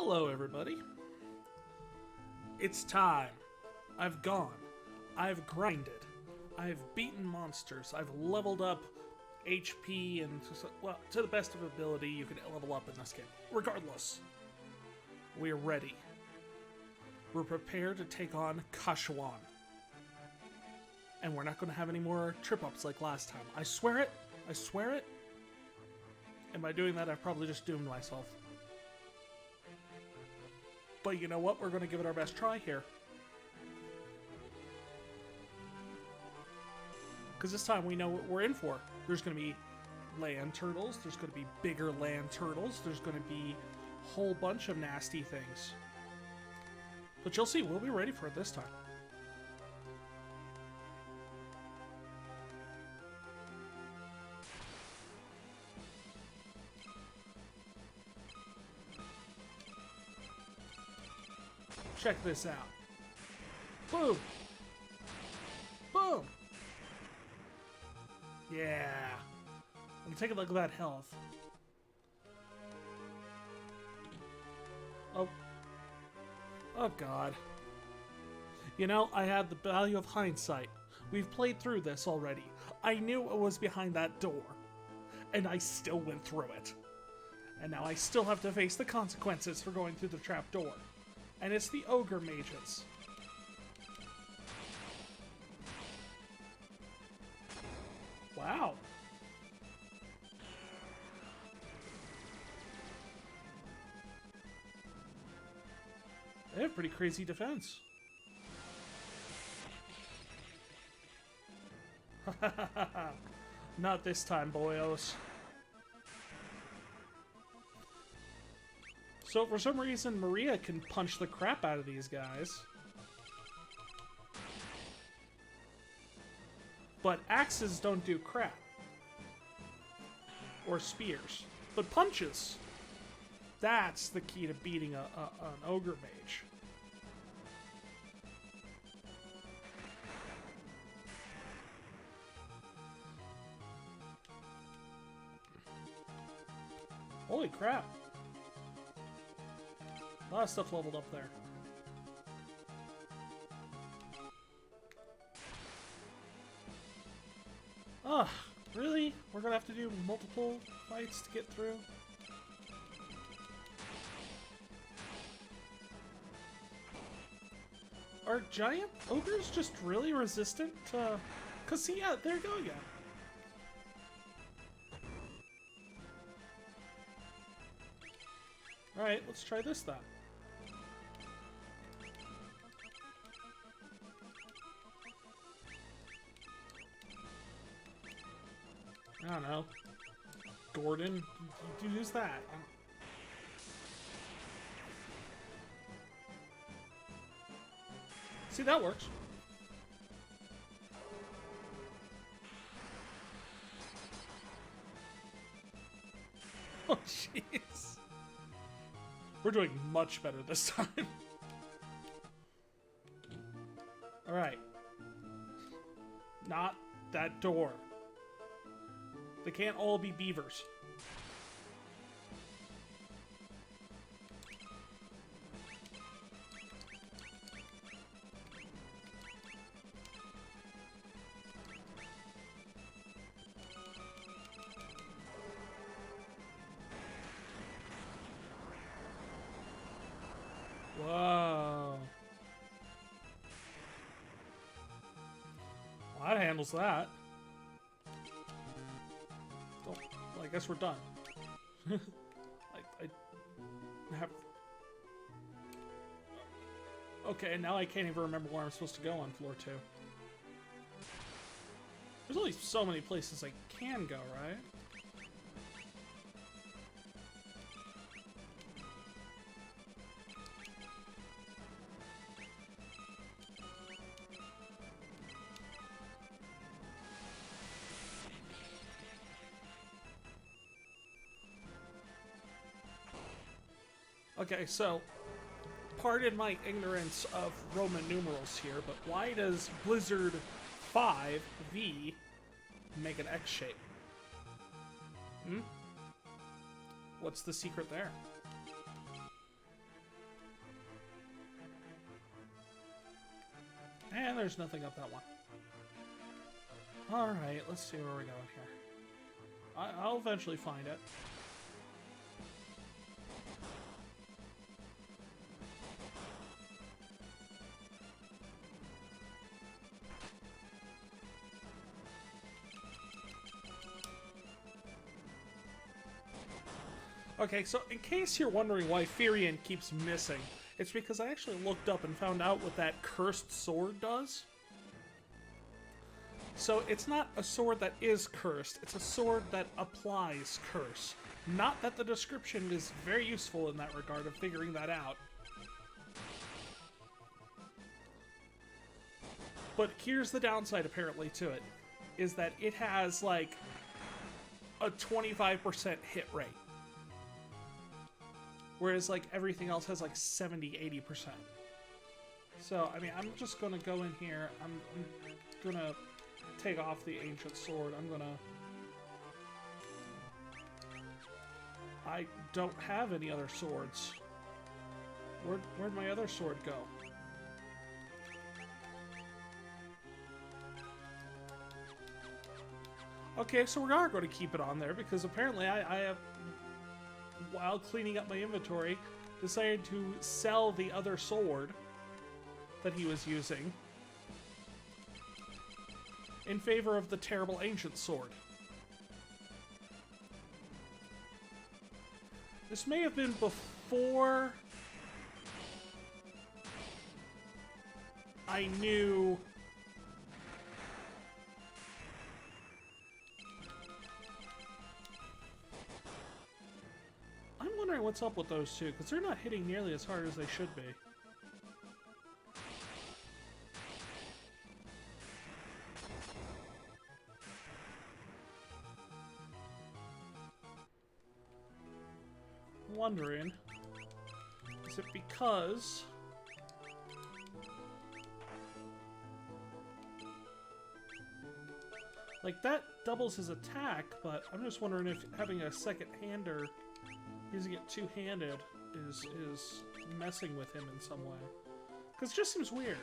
Hello, everybody. It's time. I've gone. I've grinded. I've beaten monsters. I've leveled up HP and, well, to the best of ability, you can level up in this game. Regardless, we're ready. We're prepared to take on Kashuan. And we're not going to have any more trip-ups like last time. I swear it. I swear it. And by doing that, I've probably just doomed myself. But you know what? We're going to give it our best try here. Because this time we know what we're in for. There's going to be land turtles. There's going to be bigger land turtles. There's going to be a whole bunch of nasty things. But you'll see, we'll be ready for it this time. Check this out. Boom! Boom! Yeah. I'm taking a look at that health. Oh. Oh, God. You know, I had the value of hindsight. We've played through this already. I knew what was behind that door. And I still went through it. And now I still have to face the consequences for going through the trap door. And it's the ogre mages. Wow. They have pretty crazy defense. Not this time, boyos. So for some reason, Maria can punch the crap out of these guys. But axes don't do crap. Or spears. But punches! That's the key to beating an ogre mage. Holy crap. A lot of stuff leveled up there. Ugh, really? We're gonna have to do multiple fights to get through? Are giant ogres just really resistant to... Cause see, yeah, there you go again. Alright, let's try this then. I don't know. Gordon, you use that. See, that works. Oh, jeez. We're doing much better this time. Alright. Not that door. They can't all be beavers. Whoa. Well, that handles that. Well, I guess we're done. I have... Okay, now I can't even remember where I'm supposed to go on floor 2. There's only so many places I can go, right? Okay, so, pardon my ignorance of Roman numerals here, but why does Blizzard 5V make an X shape? What's the secret there? And there's nothing up that one. Alright, let's see where we're going here. I'll eventually find it. Okay, so in case you're wondering why Firion keeps missing, it's because I actually looked up and found out what that cursed sword does. So it's not a sword that is cursed, it's a sword that applies curse. Not that the description is very useful in that regard of figuring that out. But here's the downside apparently to it, is that it has like a 25% hit rate. Whereas, like, everything else has, like, 70-80%. So, I mean, I'm just gonna go in here. I'm gonna take off the ancient sword. I don't have any other swords. Where'd my other sword go? Okay, so we are going to keep it on there, because apparently I have... while cleaning up my inventory, decided to sell the other sword that he was using in favor of the terrible ancient sword. This may have been before I knew wondering what's up with those two, because they're not hitting nearly as hard as they should be. I'm wondering, is it because like that doubles his attack, but I'm just wondering if having a second-hander, using it two-handed, is messing with him in some way. Because it just seems weird.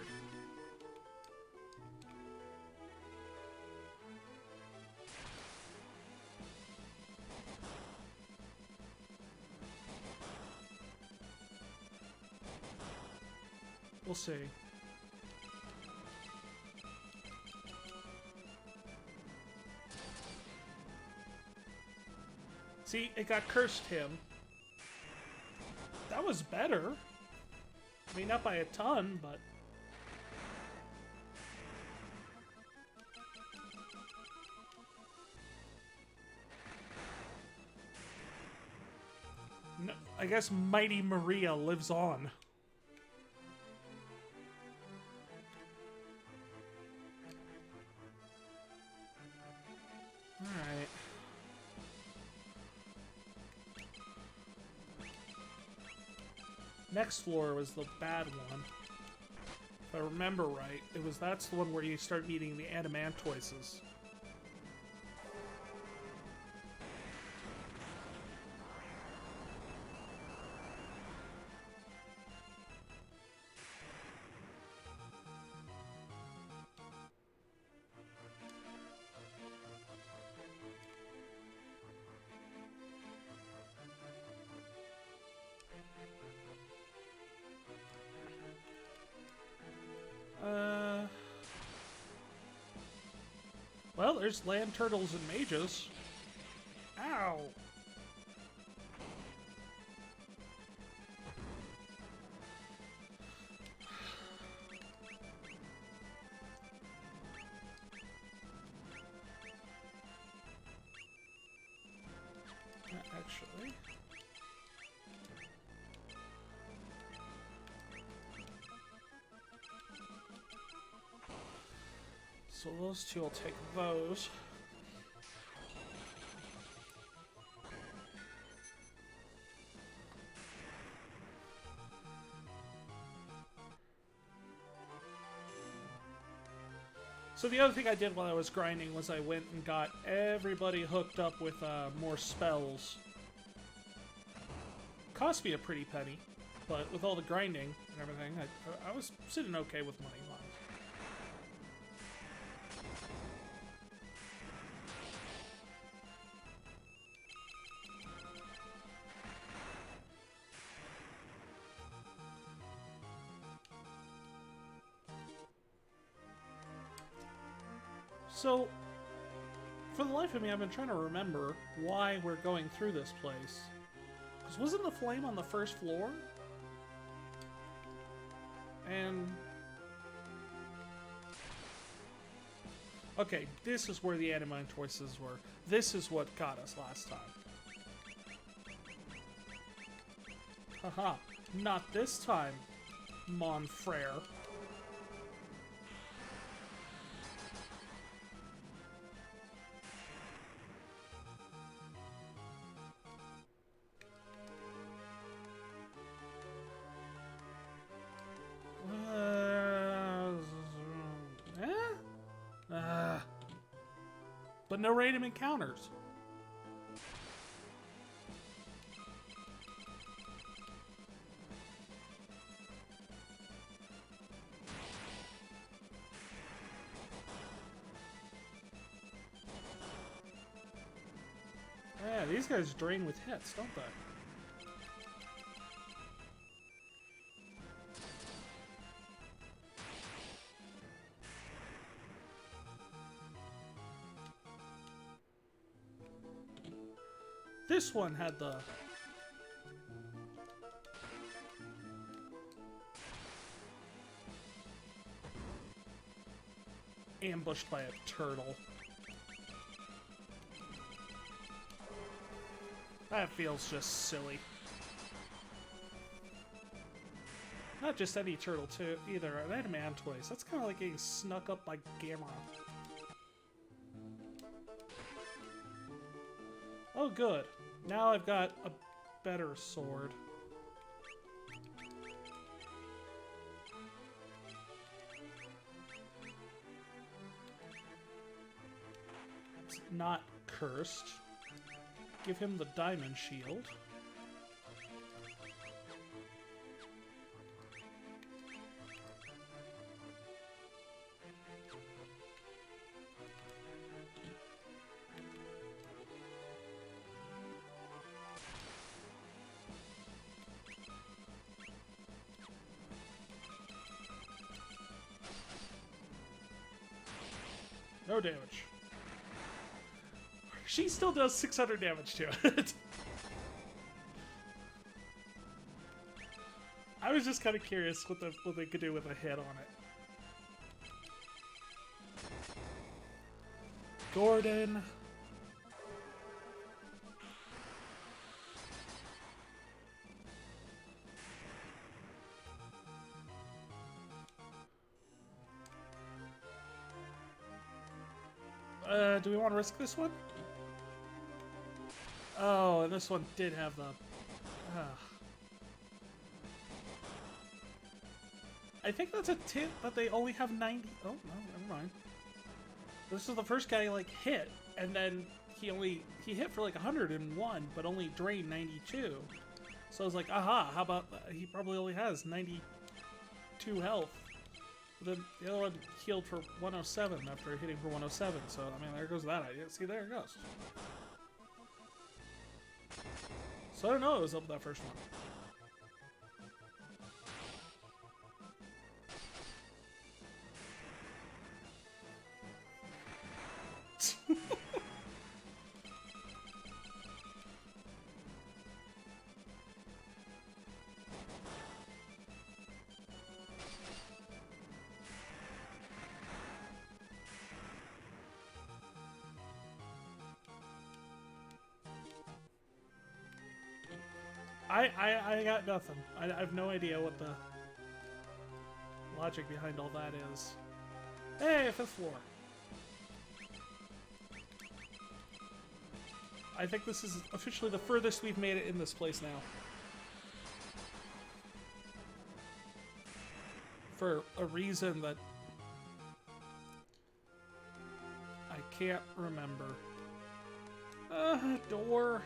We'll see. See, it got cursed him. That was better. I mean, not by a ton, but... no, I guess Mighty Maria lives on. Alright. Next floor was the bad one. If I remember right, that's the one where you start meeting the Adamantoises. Well, there's land turtles and mages. Ow! Actually... so those two will take those. So the other thing I did while I was grinding was I went and got everybody hooked up with more spells. Cost me a pretty penny, but with all the grinding and everything, I was sitting okay with money-wise. So, for the life of me, I've been trying to remember why we're going through this place. Because wasn't the flame on the first floor? And... okay, this is where the anime choices were. This is what got us last time. Haha, not this time, mon frere. But no random encounters. Yeah, these guys drain with hits, don't they? This one had the... ambushed by a turtle. That feels just silly. Not just any turtle, too, either. An adamantoise. That's kind of like getting snuck up by Gamma. Oh, good. Now I've got a better sword. It's not cursed. Give him the diamond shield. No damage. She still does 600 damage to it. I was just kind of curious what they could do with a hit on it. Gordon. Do we want to risk this one? Oh, and this one did have the... I think that's a tip that they only have 90... oh, no, never mind. This is the first guy, like, hit, and then he hit for, like, 101, but only drained 92. So I was like, aha, how about... he probably only has 92 health. The other one healed for 107 after hitting for 107, so, I mean, there goes that idea. See, there it goes. So I don't know, it was up that first one. I got nothing. I have no idea what the logic behind all that is. Hey, 5th floor. I think this is officially the furthest we've made it in this place now. For a reason that I can't remember. Door.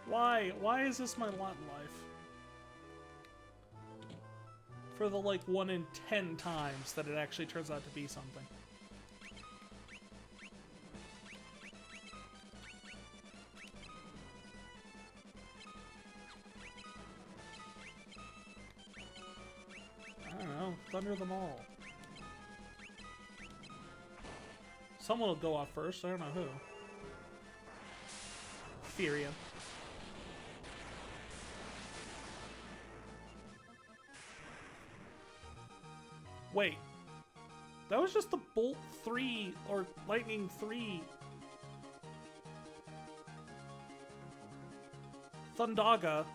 Why? Why is this my lot in life? For the, like, 1 in 10 times that it actually turns out to be something. I don't know. Thunder them all. Someone will go off first. I don't know who. Furion. Wait. That was just the Bolt 3 or Lightning 3 Thundaga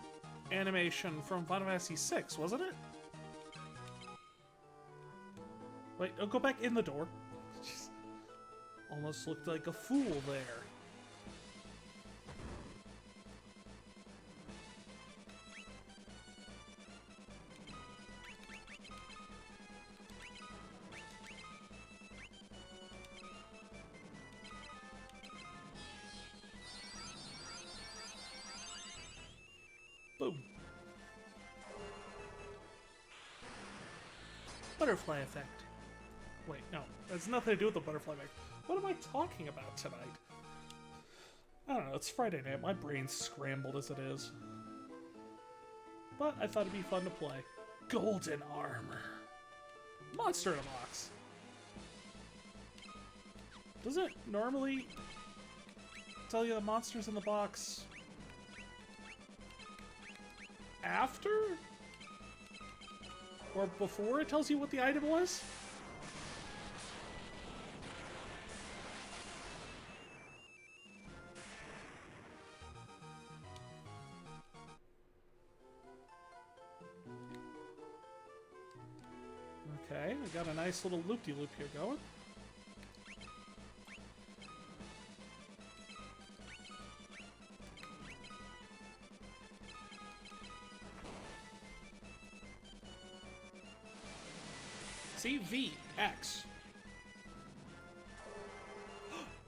animation from Final Fantasy VI, wasn't it? Wait, oh, go back in the door. Jeez. Almost looked like a fool there. Boom. Butterfly effect. Wait, no. That's nothing to do with the butterfly effect. What am I talking about tonight? I don't know. It's Friday night. My brain's scrambled as it is. But I thought it'd be fun to play. Golden armor. Monster in a box. Does it normally tell you the monster's in the box after? Or before it tells you what the item was? Okay, we got a nice little loop-de-loop here going. See? V, X.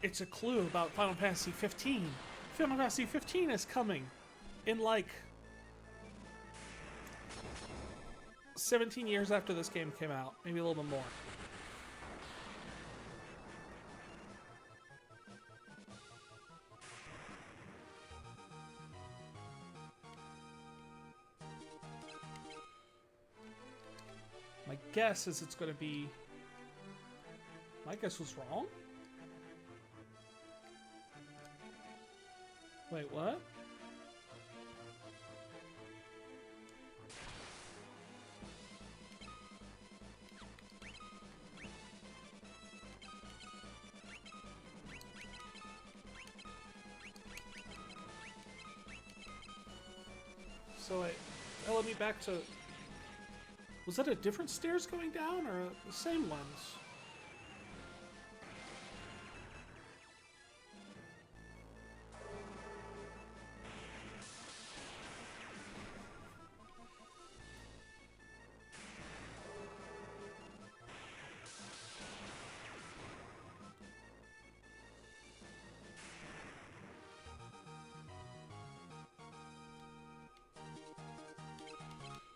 It's a clue about Final Fantasy 15. Final Fantasy 15 is coming in like 17 years after this game came out. Maybe a little bit more. My guess is it's going to be... My guess was wrong? Wait, what? So that led me back to... Was that a different stairs going down, or the same ones?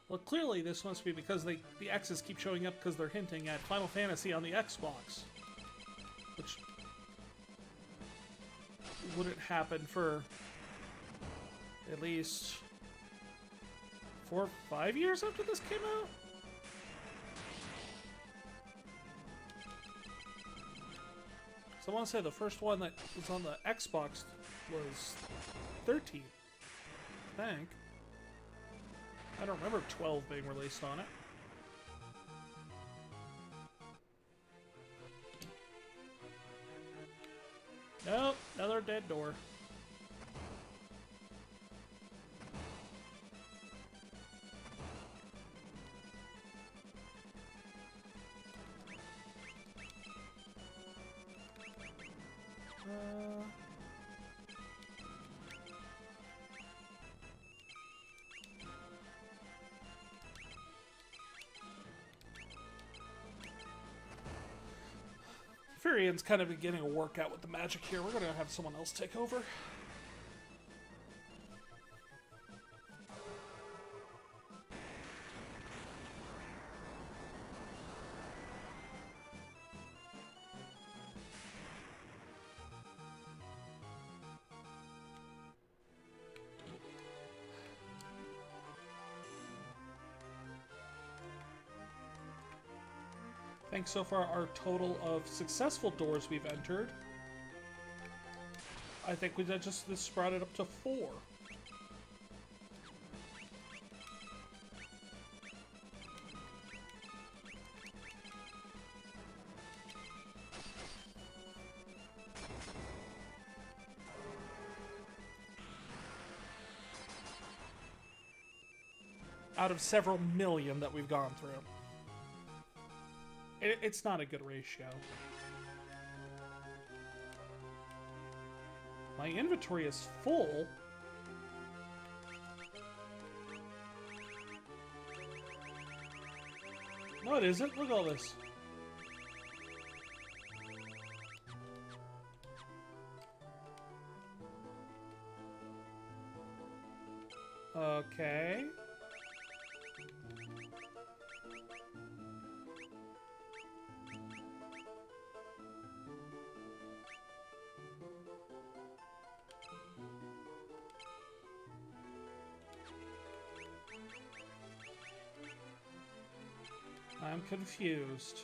Well, clearly this must be because the X's keep showing up because they're hinting at Final Fantasy on the Xbox. Which wouldn't happen for at least 4 or 5 years after this came out? So I want to say the first one that was on the Xbox was 13, I think. I don't remember 12 being released on it. Nope, another dead door. Furion's kind of beginning a workout with the magic here. We're going to have someone else take over. think so far our total of successful doors we've entered, I think we just brought it up to 4. Out of several million that we've gone through. It's not a good ratio. My inventory is full. No, it isn't. Look at all this. Okay. I'm confused.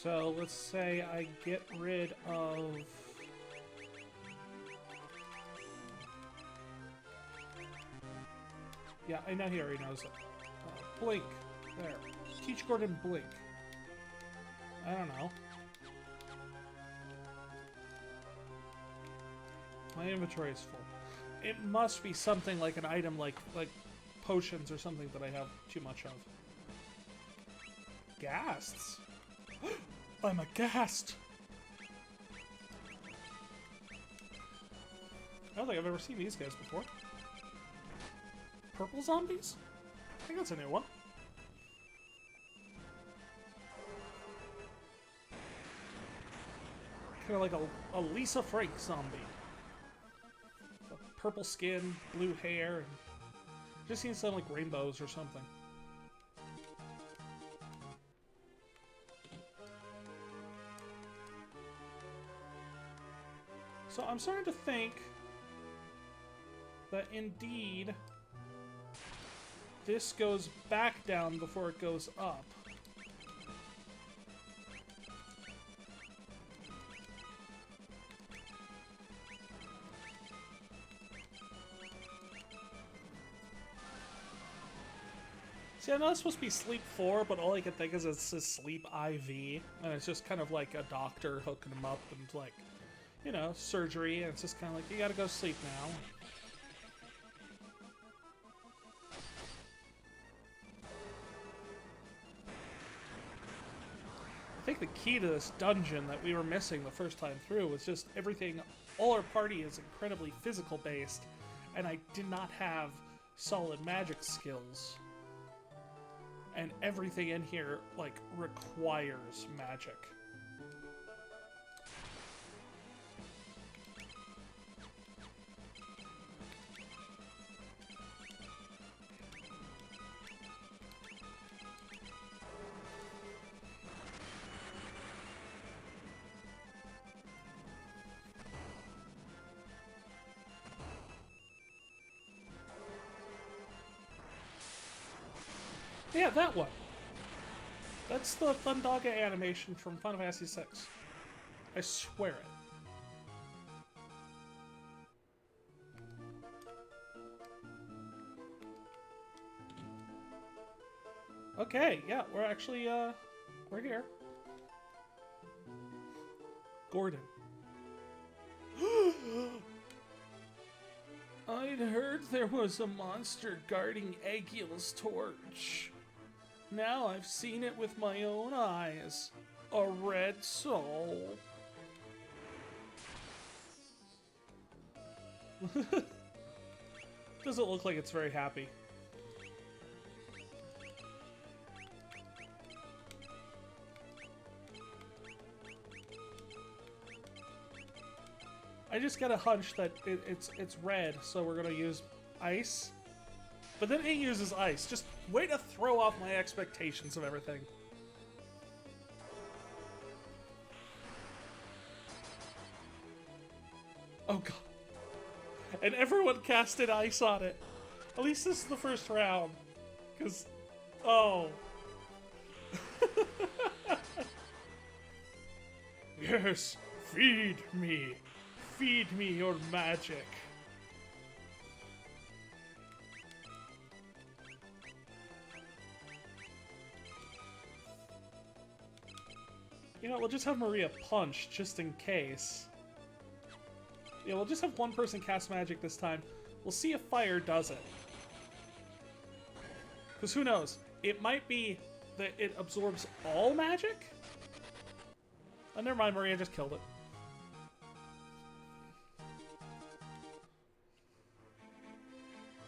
So let's say I get rid of... Yeah, I know he already knows it. Blink. There. Teach Gordon Blink. I don't know. My inventory is full. It must be something like an item like potions or something that I have too much of. Ghasts? I'm a ghast! I don't think I've ever seen these guys before. Purple zombies? I think that's a new one. Kind of like a Lisa Frank zombie. Purple skin, blue hair, and just seems to sound like rainbows or something. So I'm starting to think that indeed this goes back down before it goes up. See, I know it's supposed to be sleep 4, but all I can think is it's a sleep IV, and it's just kind of like a doctor hooking him up and like, you know, surgery, and it's just kind of like, you gotta go sleep now. I think the key to this dungeon that we were missing the first time through was just everything, all our party is incredibly physical based, and I did not have solid magic skills. And everything in here, like, requires magic. Yeah, that one. That's the Thundaga animation from Final Fantasy VI. I swear it. Okay, yeah, we're actually, we're here. Gordon. I'd heard there was a monster guarding Aegula's torch. Now I've seen it with my own eyes. A red soul. Doesn't look like it's very happy. I just got a hunch that it's red, so we're gonna use ice. But then he uses ice. Just way to throw off my expectations of everything. Oh god. And everyone casted ice on it. At least this is the first round. Because, oh. Yes, feed me. Feed me your magic. You know, we'll just have Maria punch, just in case. Yeah, we'll just have one person cast magic this time. We'll see if fire does it. Because who knows? It might be that it absorbs all magic? Oh, never mind, Maria just killed it.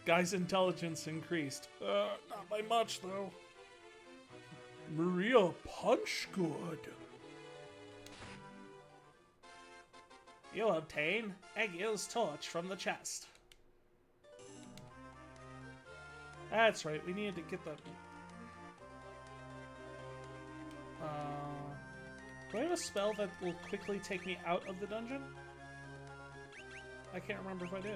Guy's intelligence increased. Not by much, though. Maria, punch good. You'll obtain Egil's torch from the chest. That's right, we needed to get the... do I have a spell that will quickly take me out of the dungeon? I can't remember if I do.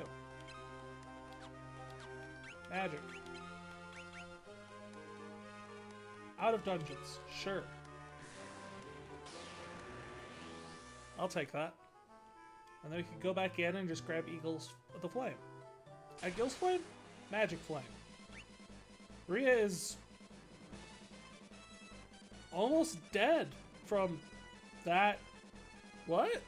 Magic. Out of dungeons. Sure. I'll take that. And then we can go back in and just grab the flame. Egil's flame? Magic flame. Rhea is almost dead from that. What?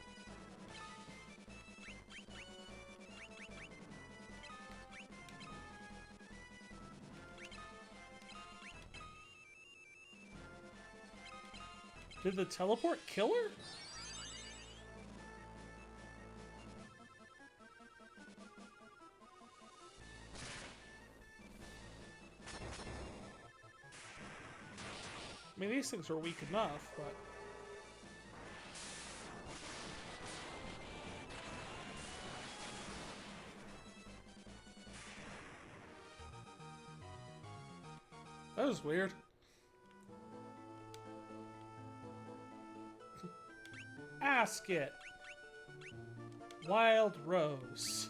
Did the teleport kill her? I mean, these things are weak enough, but... that was weird. Ask it. Wild Rose.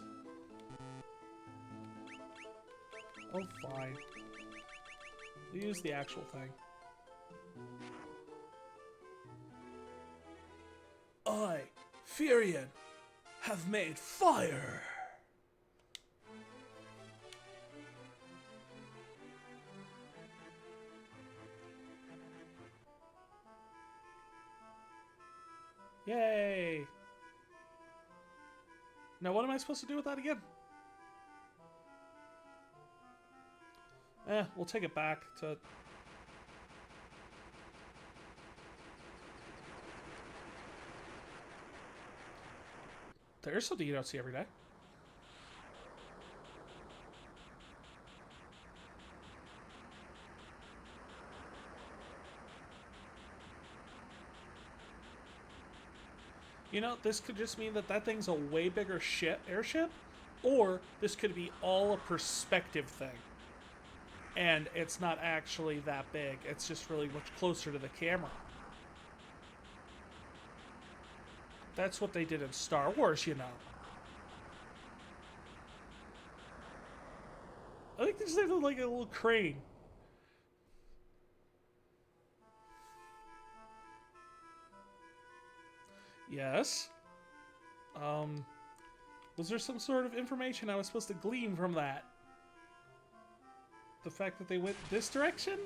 Oh, fine. We'll use the actual thing. I, Furion, have made fire. Yay! Now what am I supposed to do with that again? We'll take it back to... There's something you don't see every day. You know, this could just mean that that thing's a way bigger airship, or this could be all a perspective thing. And it's not actually that big. It's just really much closer to the camera. That's what they did in Star Wars, you know. I think they just have like a little crane. Yes. Was there some sort of information I was supposed to glean from that? The fact that they went this direction?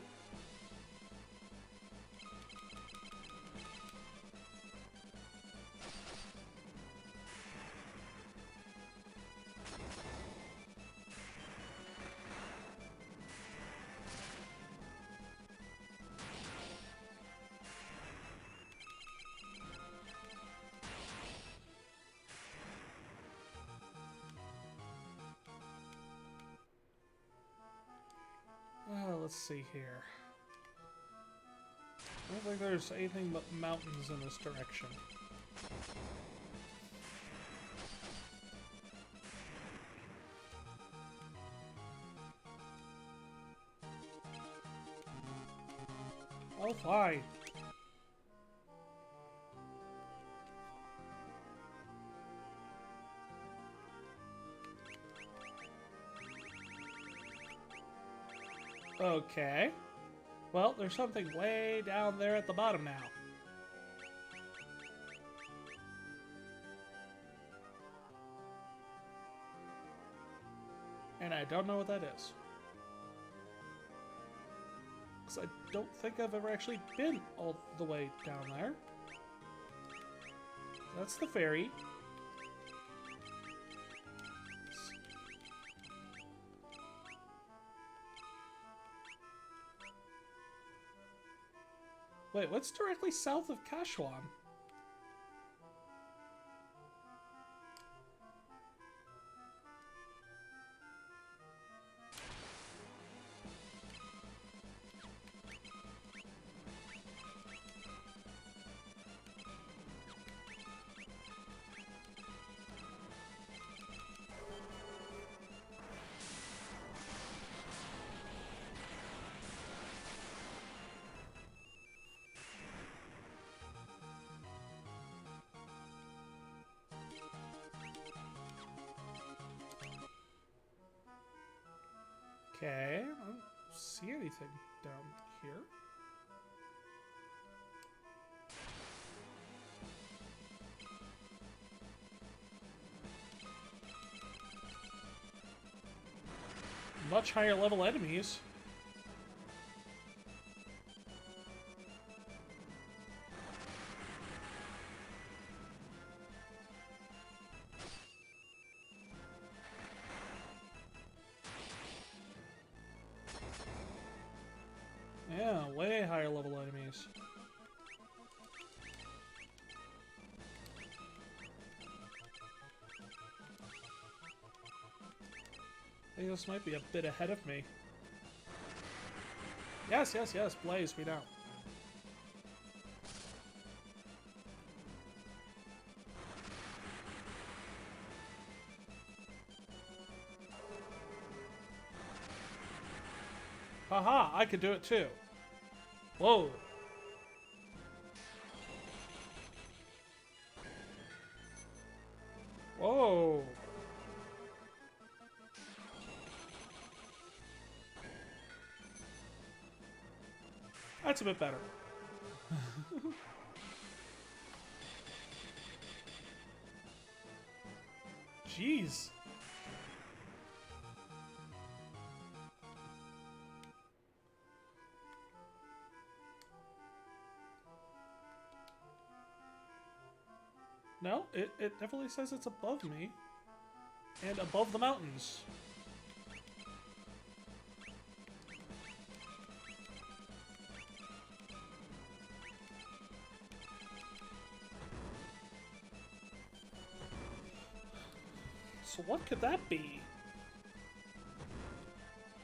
Let's see here. I don't think there's anything but mountains in this direction. Oh, fine. Okay. Well, there's something way down there at the bottom now. And I don't know what that is. Because I don't think I've ever actually been all the way down there. That's the ferry. Wait, what's directly south of Kashuan? Okay, I don't see anything down here. Much higher level enemies. Yeah, way higher level enemies. I think this might be a bit ahead of me. Yes, yes, yes, Blaze, we know. Haha, I could do it too. Whoa. Whoa. That's a bit better. Jeez. No, it definitely says it's above me. And above the mountains. So what could that be?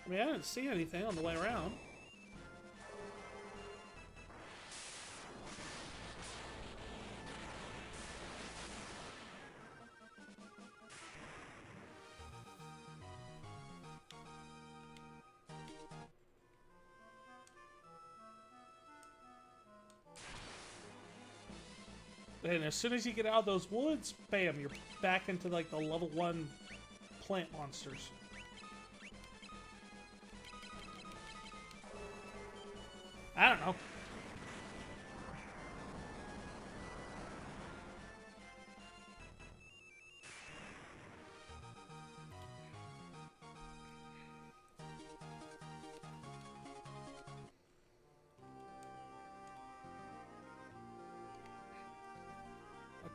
I mean, I didn't see anything on the way around. And as soon as you get out of those woods, bam, you're back into like the level 1 plant monsters. I don't know.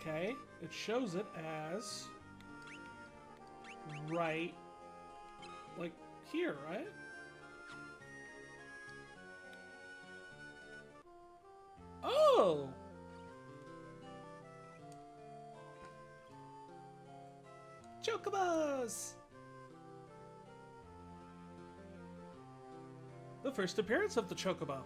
Okay, it shows it as right, like here, right? Oh! Chocobos! The first appearance of the Chocobo.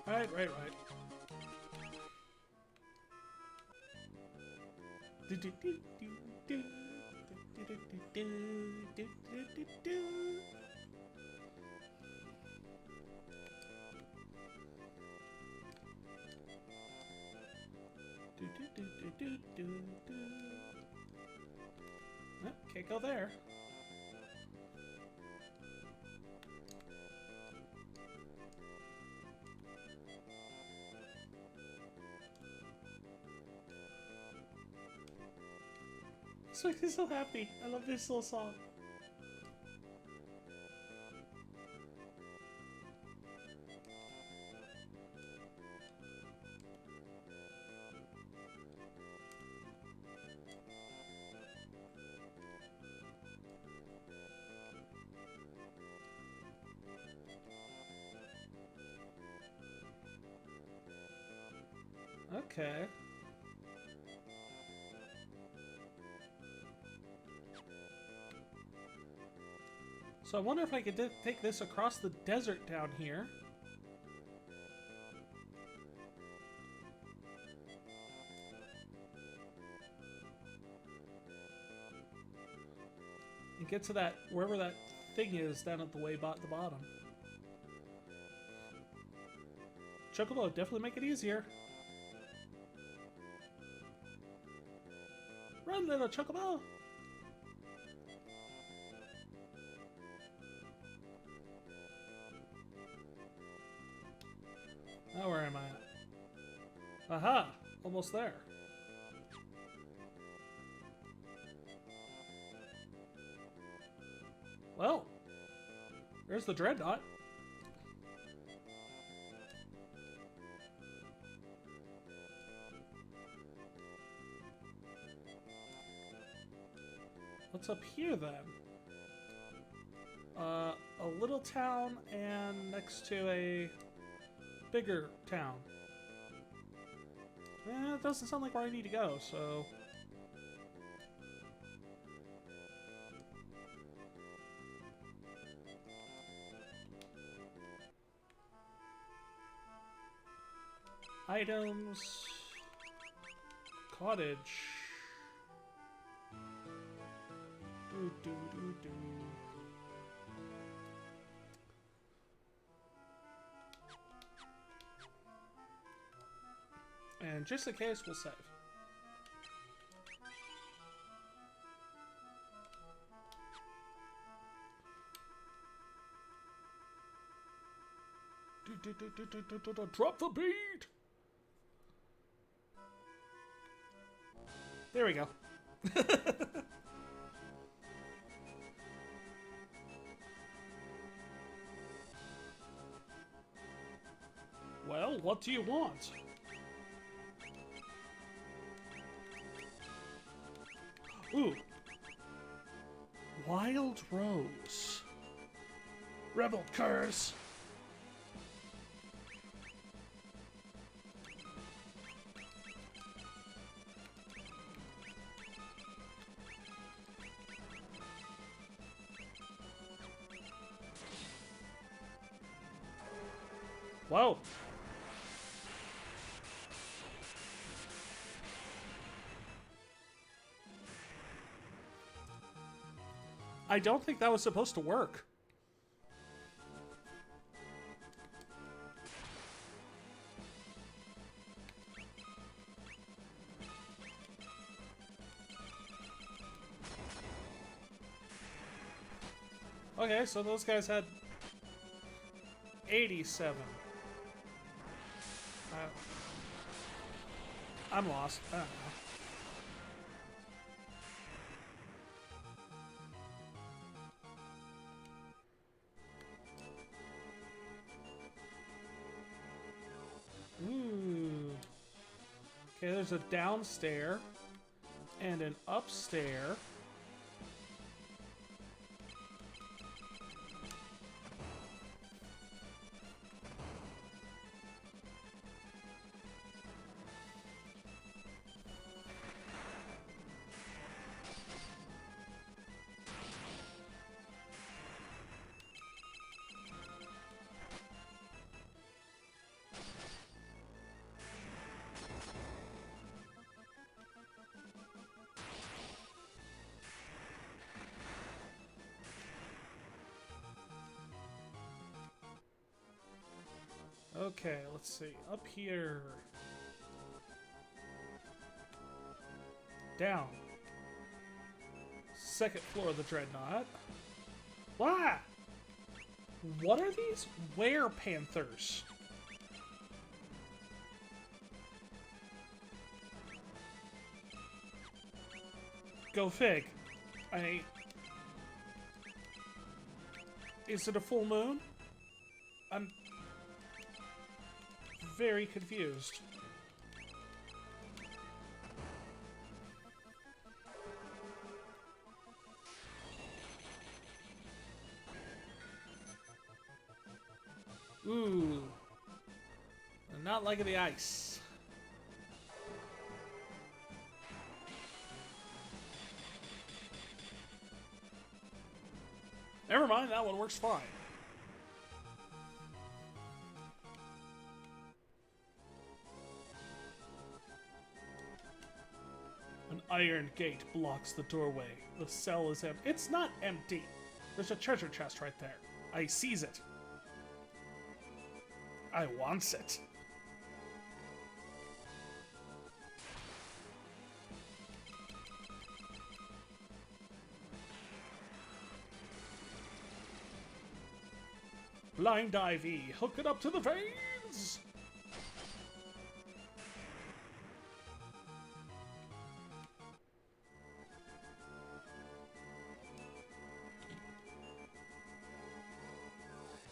Right. Oh, can't go there. This makes me so happy. I love this little song. Okay. So I wonder if I could take this across the desert down here. And get to that, wherever that thing is down at the way at the bottom. Chocobo, definitely make it easier. Run, little Chocobo! Now where am I at? Aha! Almost there. Well, there's the Dreadnaught. What's up here then? A little town and next to a bigger town. It doesn't sound like where I need to go, so... Items... Cottage... Do. And just in case, we'll save. Drop the beat! There we go. Well, what do you want? Ooh. Wild Rose. Rebel Curse. Whoa. I don't think that was supposed to work. Okay, so those guys had 87. I'm lost. I don't know. Ooh. Okay, there's a downstair and an upstair. Okay, let's see. Up here. Down. Second floor of the Dreadnaught. What? What are these? Were-panthers? Go fig. Is it a full moon? I'm very confused. Ooh. I'm not liking the ice. Never mind, that one works fine. An iron gate blocks the doorway. The cell is empty. It's not empty. There's a treasure chest right there. I seize it. I wants it. Blind Ivy, hook it up to the veins!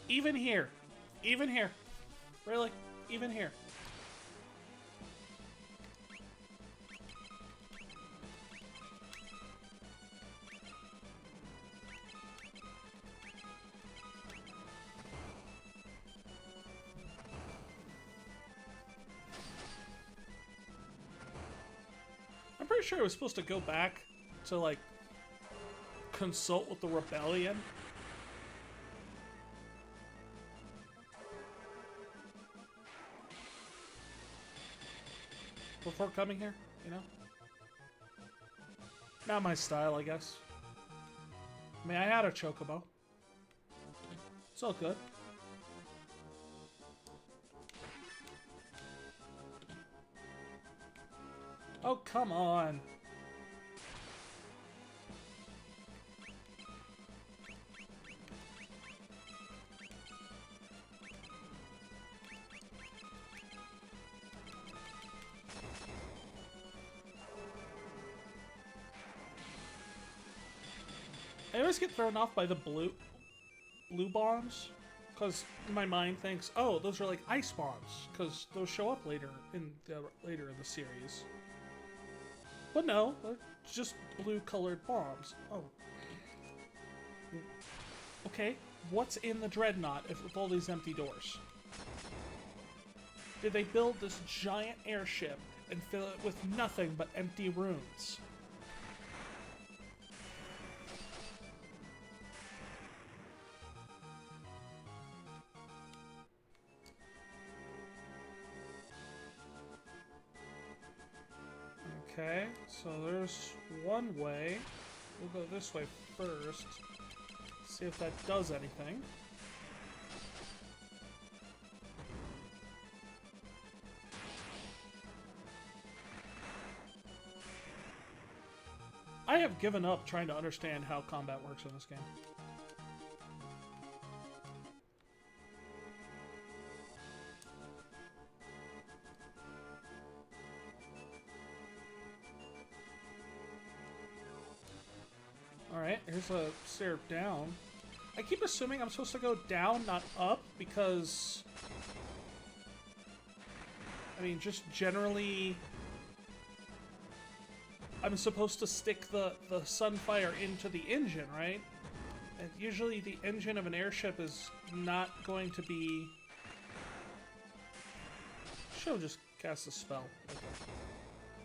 Even here. Even here. Really? Even here. I'm pretty sure I was supposed to go back to, like, consult with the rebellion. Before coming here, you know? Not my style, I guess. I mean, I had a Chocobo. It's all good. Oh, come on. I always get thrown off by the blue bombs, because my mind thinks, oh, those are like ice bombs, because those show up later in the series. But no, they're just blue-colored bombs. Oh. Okay, what's in the Dreadnaught with all these empty doors? Did they build this giant airship and fill it with nothing but empty rooms? Okay, so there's one way. We'll go this way first. See if that does anything. I have given up trying to understand how combat works in this game. Alright, here's a stair down. I keep assuming I'm supposed to go down, not up, because... I mean, just generally... I'm supposed to stick the sunfire into the engine, right? And usually the engine of an airship is not going to be... She'll just cast a spell. Okay.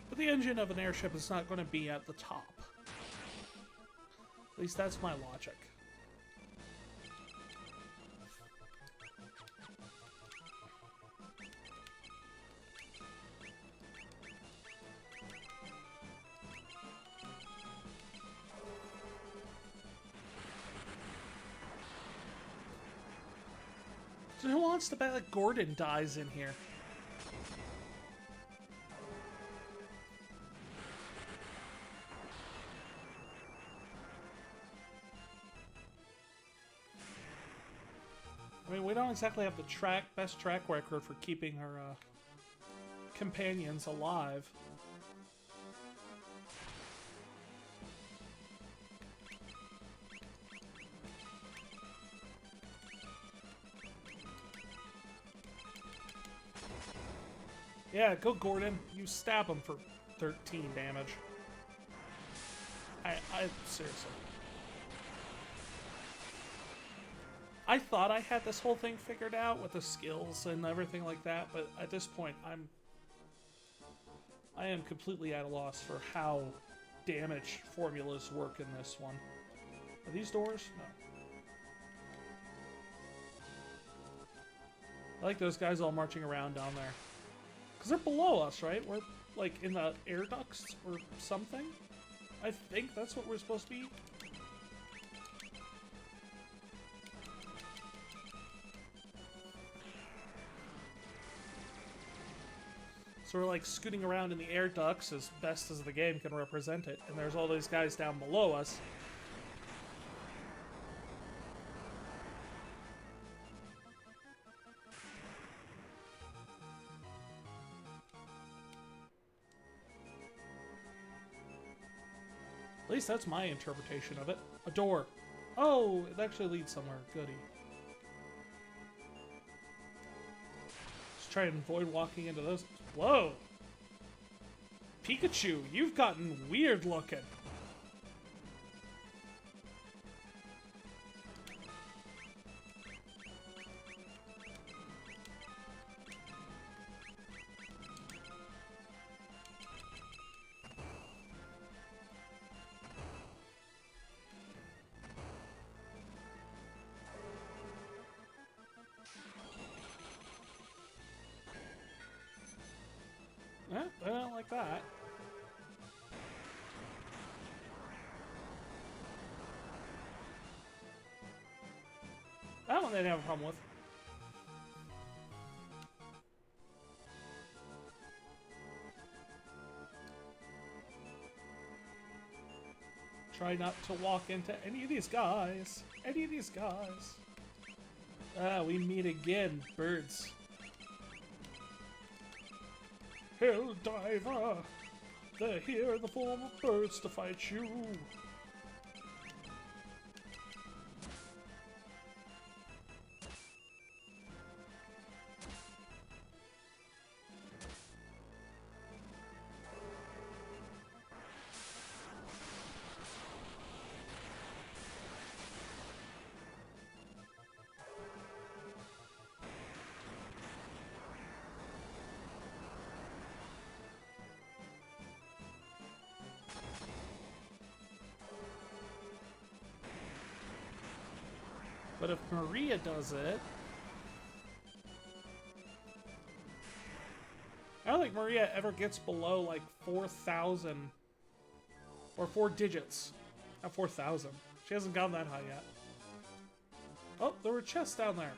But the engine of an airship is not going to be at the top. At least that's my logic. So who wants to bet that Gordon dies in here? I mean, we don't exactly have the best track record for keeping our companions alive. Yeah, go Gordon. You stab him for 13 damage. I seriously. I thought I had this whole thing figured out with the skills and everything like that, but at this point, I am completely at a loss for how damage formulas work in this one. Are these doors? No. I like those guys all marching around down there. Because they're below us, right? We're, like, in the air ducts or something? I think that's what we're supposed to be. So we're like scooting around in the air ducts as best as the game can represent it. And there's all these guys down below us. At least that's my interpretation of it. A door. Oh, it actually leads somewhere. Goody. Just try and avoid walking into those. Whoa! Pikachu, you've gotten weird looking. I don't like that. That one they didn't have a problem with. Try not to walk into any of these guys. Any of these guys. Ah, we meet again, birds. Hell diver! They're here in the form of birds to fight you. But if Maria does it... I don't think Maria ever gets below like 4,000 or 4 digits. Not 4,000. She hasn't gone that high yet. Oh, there were chests down there.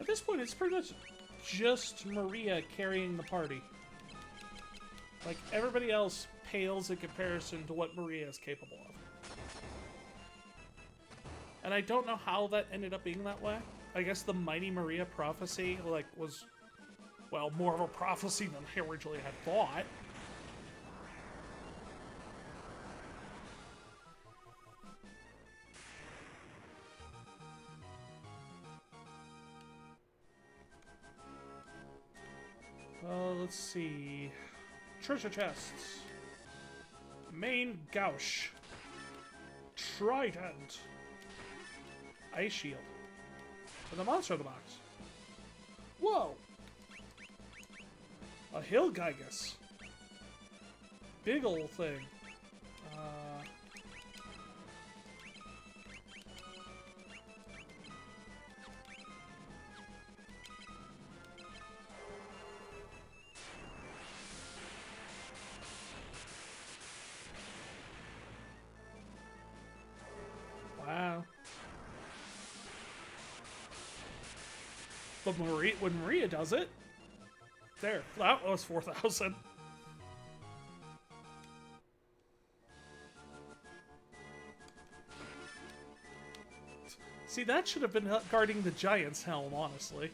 At this point, it's pretty much just Maria carrying the party. Like, everybody else pales in comparison to what Maria is capable of. And I don't know how that ended up being that way. I guess the Mighty Maria prophecy, like, was, well, more of a prophecy than I originally had thought. Let's see. Treasure chests. Main Gauche. Trident. Ice Shield. And the monster in the box. Whoa! A Hill Gigas. Big ol' thing. But when Maria does it, there, that was 4,000. See, that should have been guarding the Giant's helm, honestly.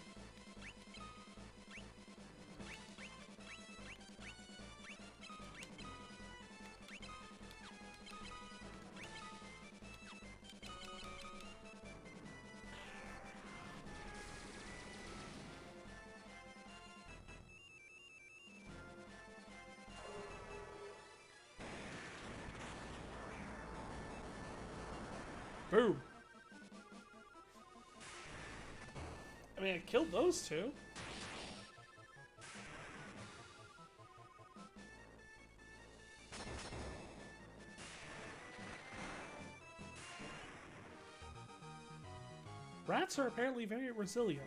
Boom. I mean, I killed those two. Rats are apparently very resilient,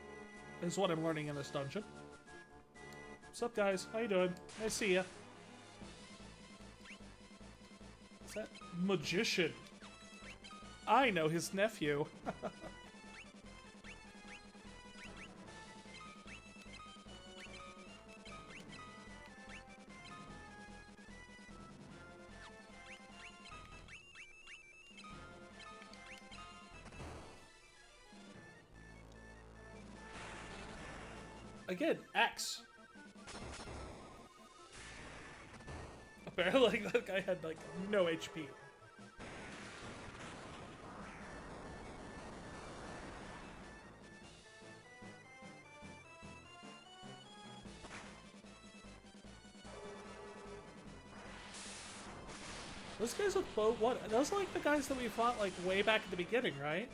is what I'm learning in this dungeon. What's up, guys? How you doing? Nice to see ya. What's that? Magician. I know his nephew. Again, X. Apparently, like, that guy had, like, no HP. Those guys with bow, what? Those are like the guys that we fought, like, way back at the beginning, right?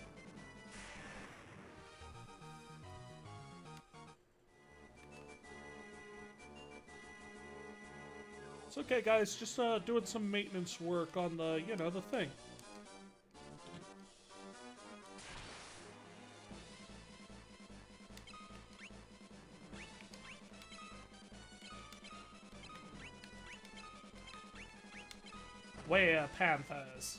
It's okay, guys. Just doing some maintenance work on the, you know, the thing. Where Panthers?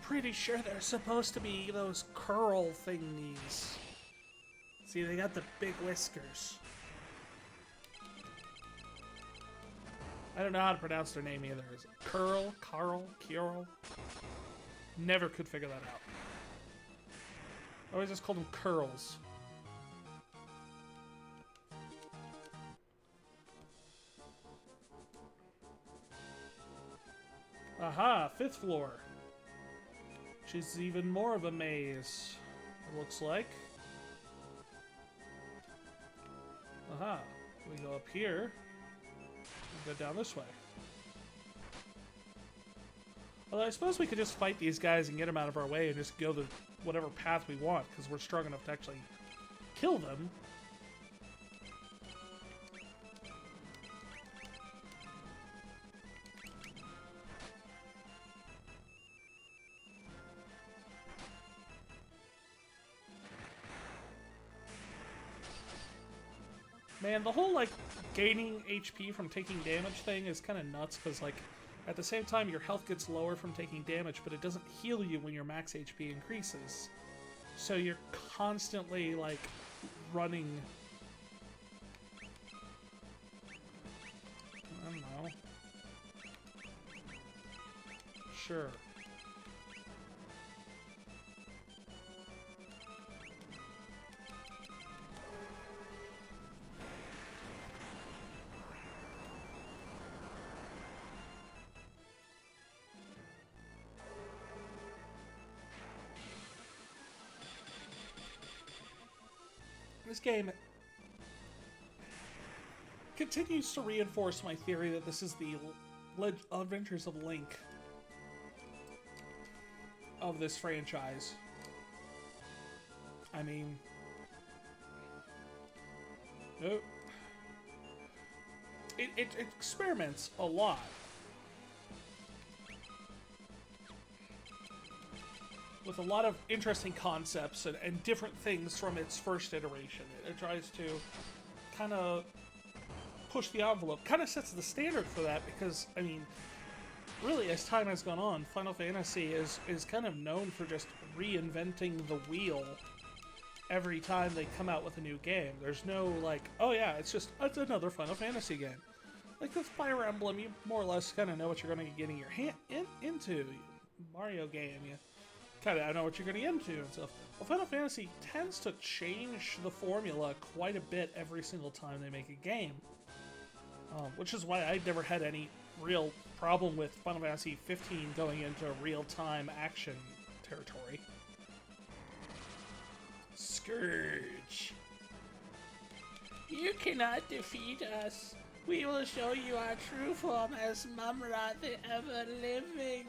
Pretty sure they're supposed to be those curl thingies. See, they got the big whiskers. I don't know how to pronounce their name either. Is it Curl? Carl? Kierl? Never could figure that out. I always just called them curls. Aha, 5th floor. Which is even more of a maze, it looks like. Aha, we go up here. Go down this way. Although I suppose we could just fight these guys and get them out of our way and just go the whatever path we want, because we're strong enough to actually kill them. Man, the whole, like, gaining HP from taking damage thing is kind of nuts, because, like, at the same time, your health gets lower from taking damage, but it doesn't heal you when your max HP increases. So you're constantly, like, running... I don't know. Sure. This game continues to reinforce my theory that this is the Adventures of Link of this franchise. I mean... Nope. It experiments a lot. With a lot of interesting concepts and different things from its first iteration. It tries to kind of push the envelope, kind of sets the standard for that, because, I mean, really, as time has gone on, Final Fantasy is kind of known for just reinventing the wheel every time they come out with a new game. There's no, like, oh yeah, it's another Final Fantasy game. Like with Fire Emblem, you more or less kind of know what you're going to be getting your hand into. Mario game, you kind of know what you're going to get into and stuff. Well, Final Fantasy tends to change the formula quite a bit every single time they make a game. Which is why I never had any real problem with Final Fantasy 15 going into real-time action territory. Scourge. You cannot defeat us. We will show you our true form as Mumra the Ever-Living.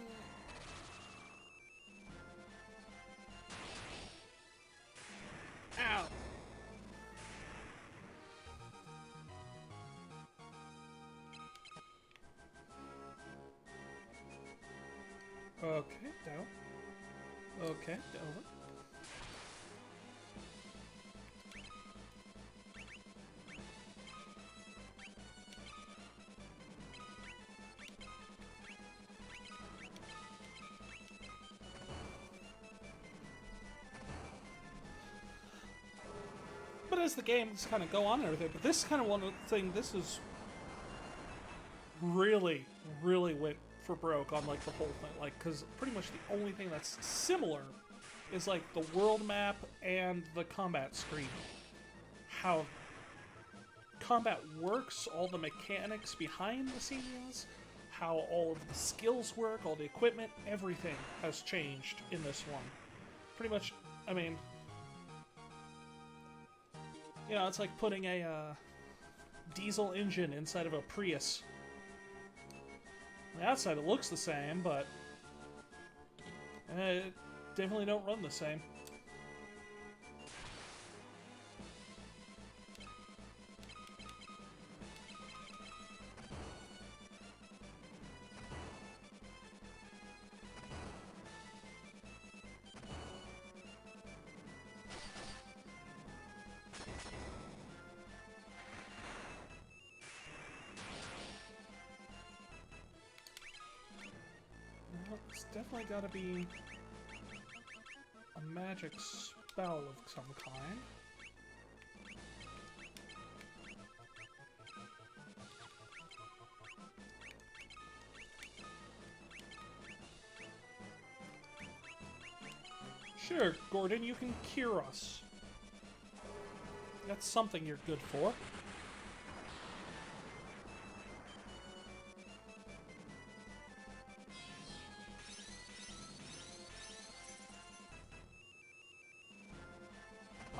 Ow. Okay, down. Okay, over. But as the games kind of go on and everything, but this kind of one thing, this is really, really went for broke on like the whole thing, like, because pretty much the only thing that's similar is like the world map and the combat screen. How combat works, all the mechanics behind the scenes, how all of the skills work, all the equipment, everything has changed in this one. Pretty much, I mean, you know, it's like putting a diesel engine inside of a Prius. On the outside it looks the same, but it definitely don't run the same. It's definitely got to be a magic spell of some kind. Sure, Gordon, you can cure us. That's something you're good for.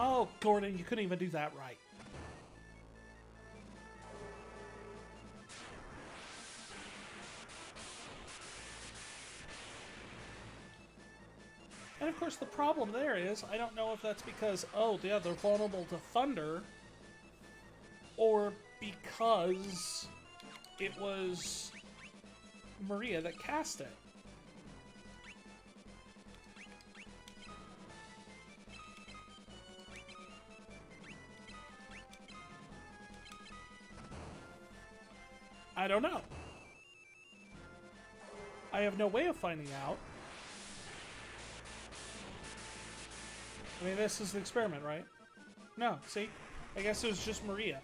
Oh, Gordon, you couldn't even do that right. And of course the problem there is, I don't know if that's because, oh yeah, they're vulnerable to thunder, or because it was Maria that cast it. I don't know. I have no way of finding out. I mean, this is the experiment, right? No, see? I guess it was just Maria.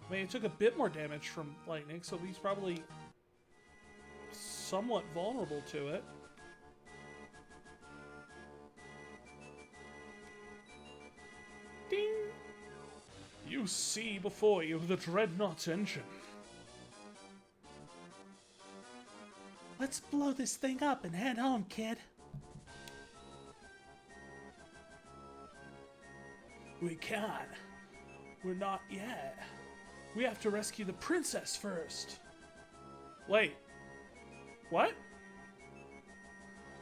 I mean, it took a bit more damage from lightning, so he's probably somewhat vulnerable to it. Ding! You see before you the Dreadnaught engine. Let's blow this thing up and head home, kid. We can't. We're not yet. We have to rescue the princess first. Wait. What?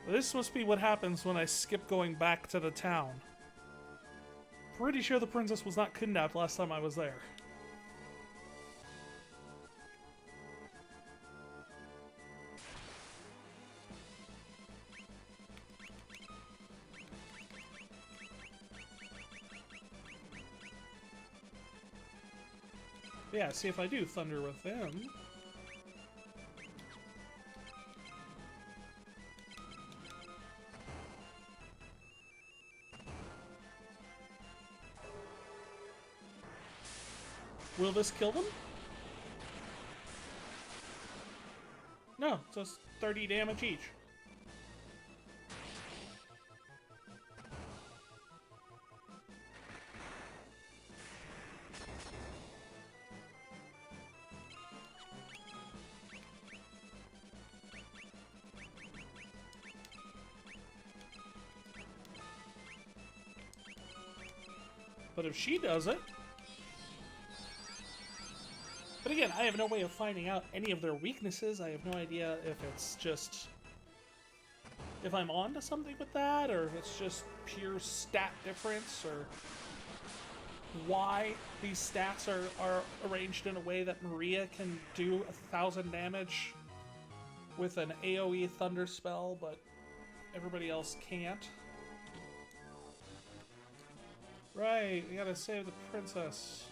This must be what happens when I skip going back to the town. Pretty sure the princess was not kidnapped last time I was there. Yeah, see if I do thunder with them. Will this kill them? No, it's just 30 damage each. But if she does it... But again, I have no way of finding out any of their weaknesses. I have no idea if it's just... if I'm onto something with that, or if it's just pure stat difference, or why these stats are arranged in a way that Maria can do 1,000 damage with an AoE Thunder spell, but everybody else can't. Right, we gotta save the princess.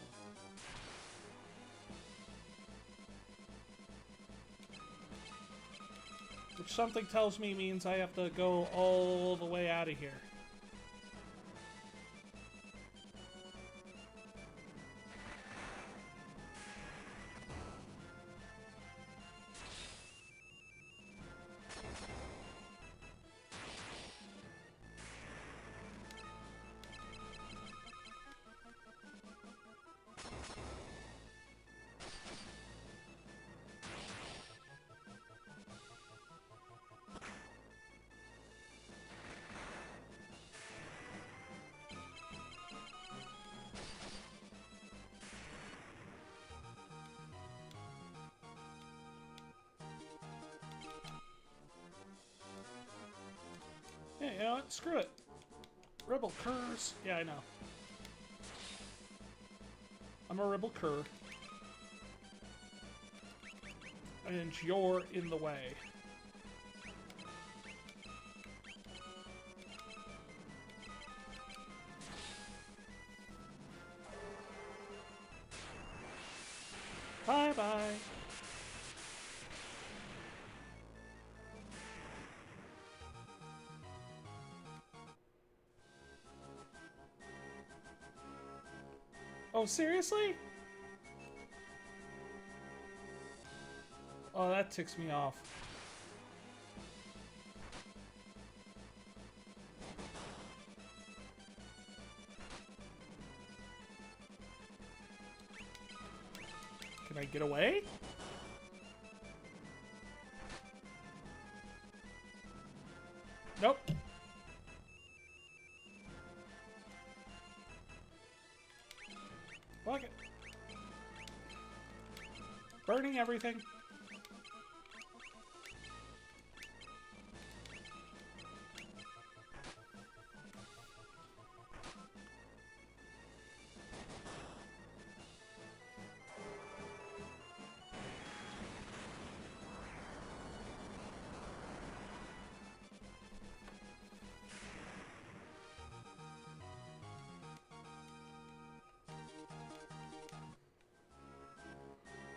Which something tells me means I have to go all the way out of here. Hey, you know what? Screw it. Rebel curs. Yeah, I know. I'm a rebel cur. And you're in the way. Bye-bye. Oh, seriously? Oh, that ticks me off. Can I get away? Nope. Fuck it. Burning everything.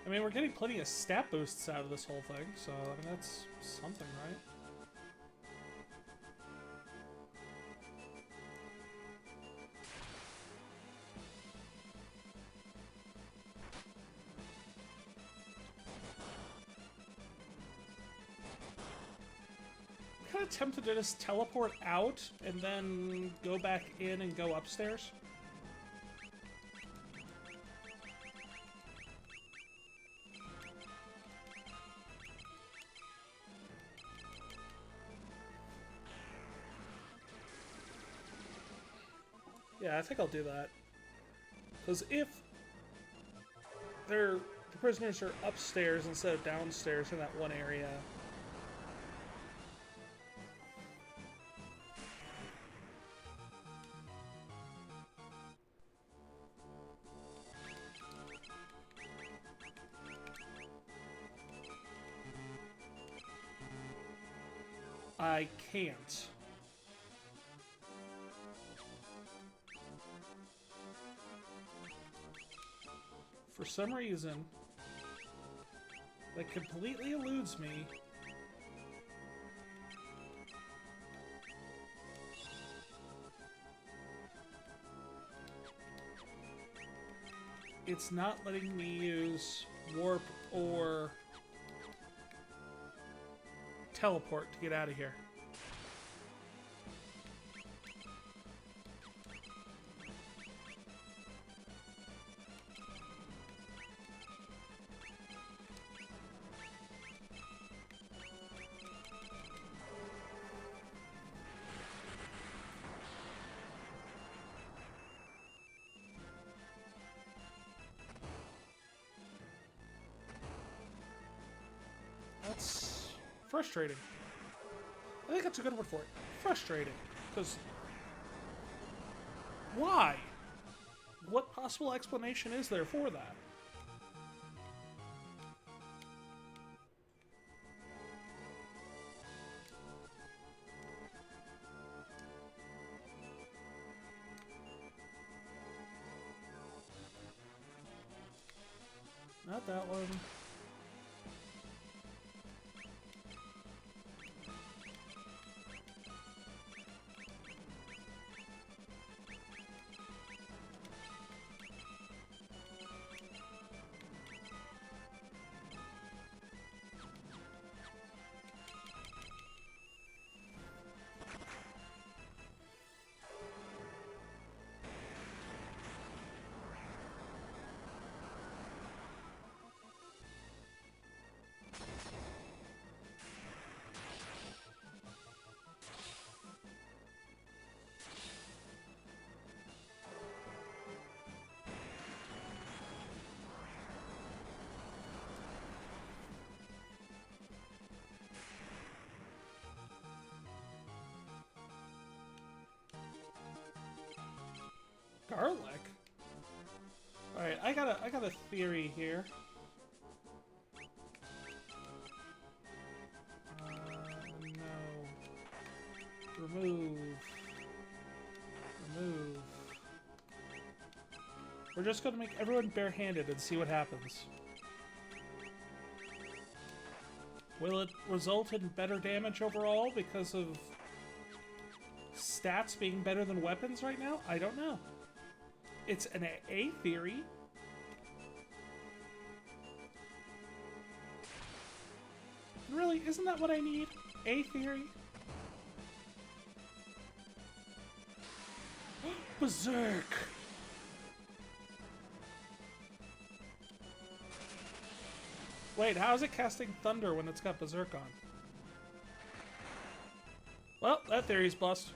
I mean, we're getting plenty of stat boosts out of this whole thing, so, I mean, that's something, right? I'm kind of tempted to just teleport out and then go back in and go upstairs. Yeah, I think I'll do that. Because if the prisoners are upstairs instead of downstairs in that one area, I can't. For some reason, that completely eludes me. it's not letting me use warp or teleport to get out of here. That's frustrating. I think that's a good word for it. Frustrating. Because why? What possible explanation is there for that? Not that one. Garlic? Alright, I got a theory here. No. Remove. Remove. We're just gonna make everyone barehanded and see what happens. Will it result in better damage overall because of stats being better than weapons right now? I don't know. It's an A theory. Really, isn't that what I need? A theory? Berserk! Wait, how is it casting thunder when it's got Berserk on? Well, that theory's bust.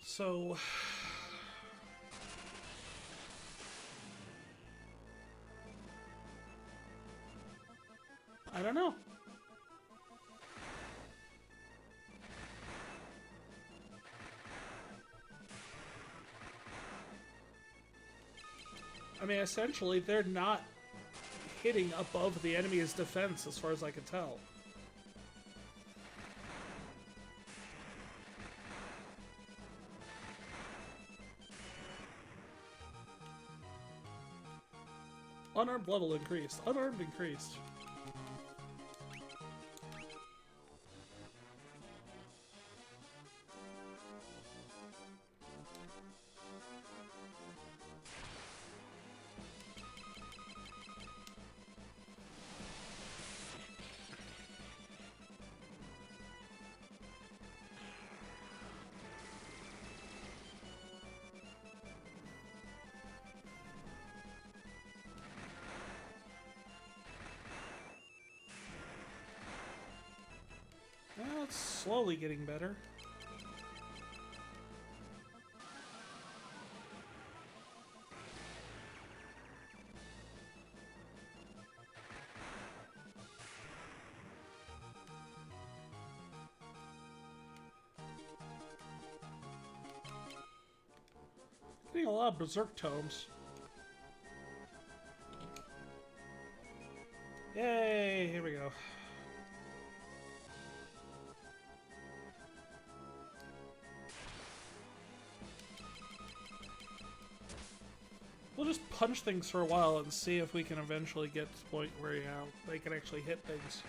So... I don't know. I mean, essentially, they're not hitting above the enemy's defense, as far as I can tell. Unarmed level increased. Unarmed increased. Well, it's slowly getting better. Getting a lot of Berserk tomes. Yay! Here we go. We'll just punch things for a while and see if we can eventually get to the point where, you know, they can actually hit things.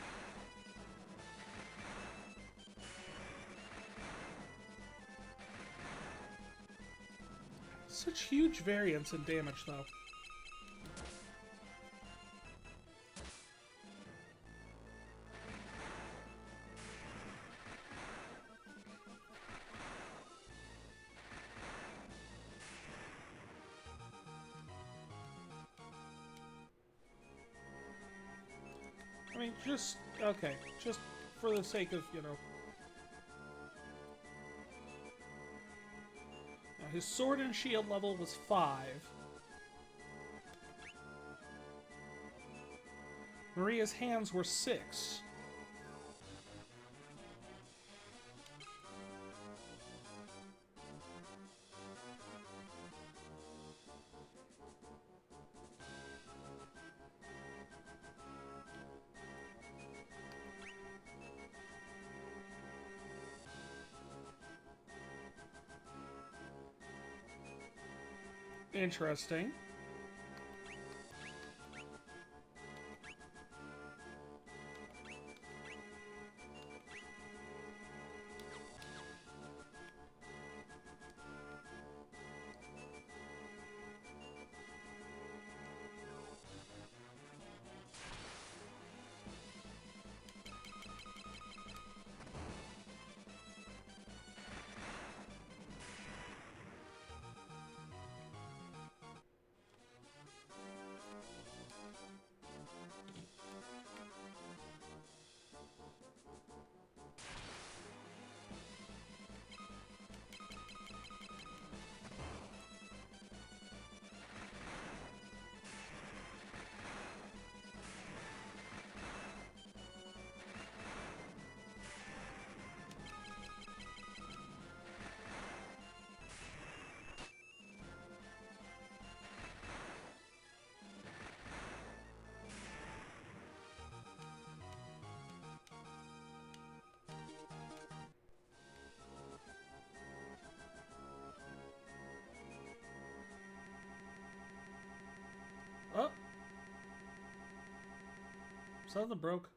Such huge variance in damage, though. I mean, just... okay, just for the sake of, you know... Now, his sword and shield level was 5. Maria's hands were 6. Interesting. Oh! Something broke.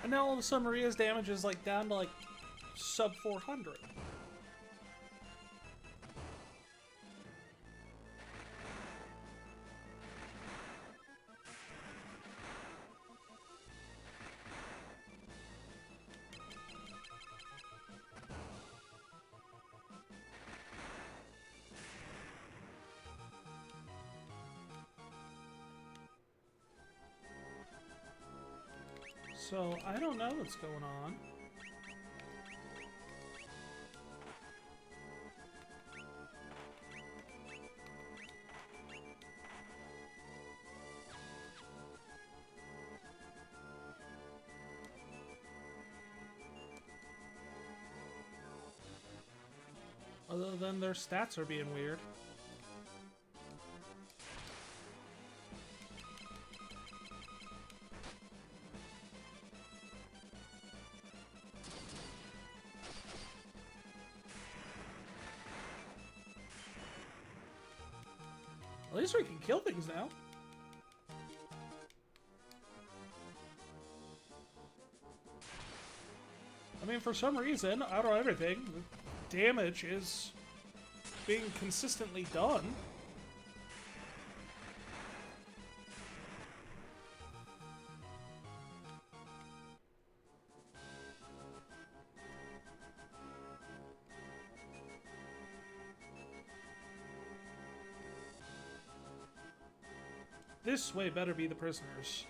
And now all of a sudden Maria's damage is like down to like sub 400. So, I don't know what's going on. Other than their stats are being weird. At least we can kill things now. I mean, for some reason, out of everything, the damage is being consistently done. This way better be the prisoners.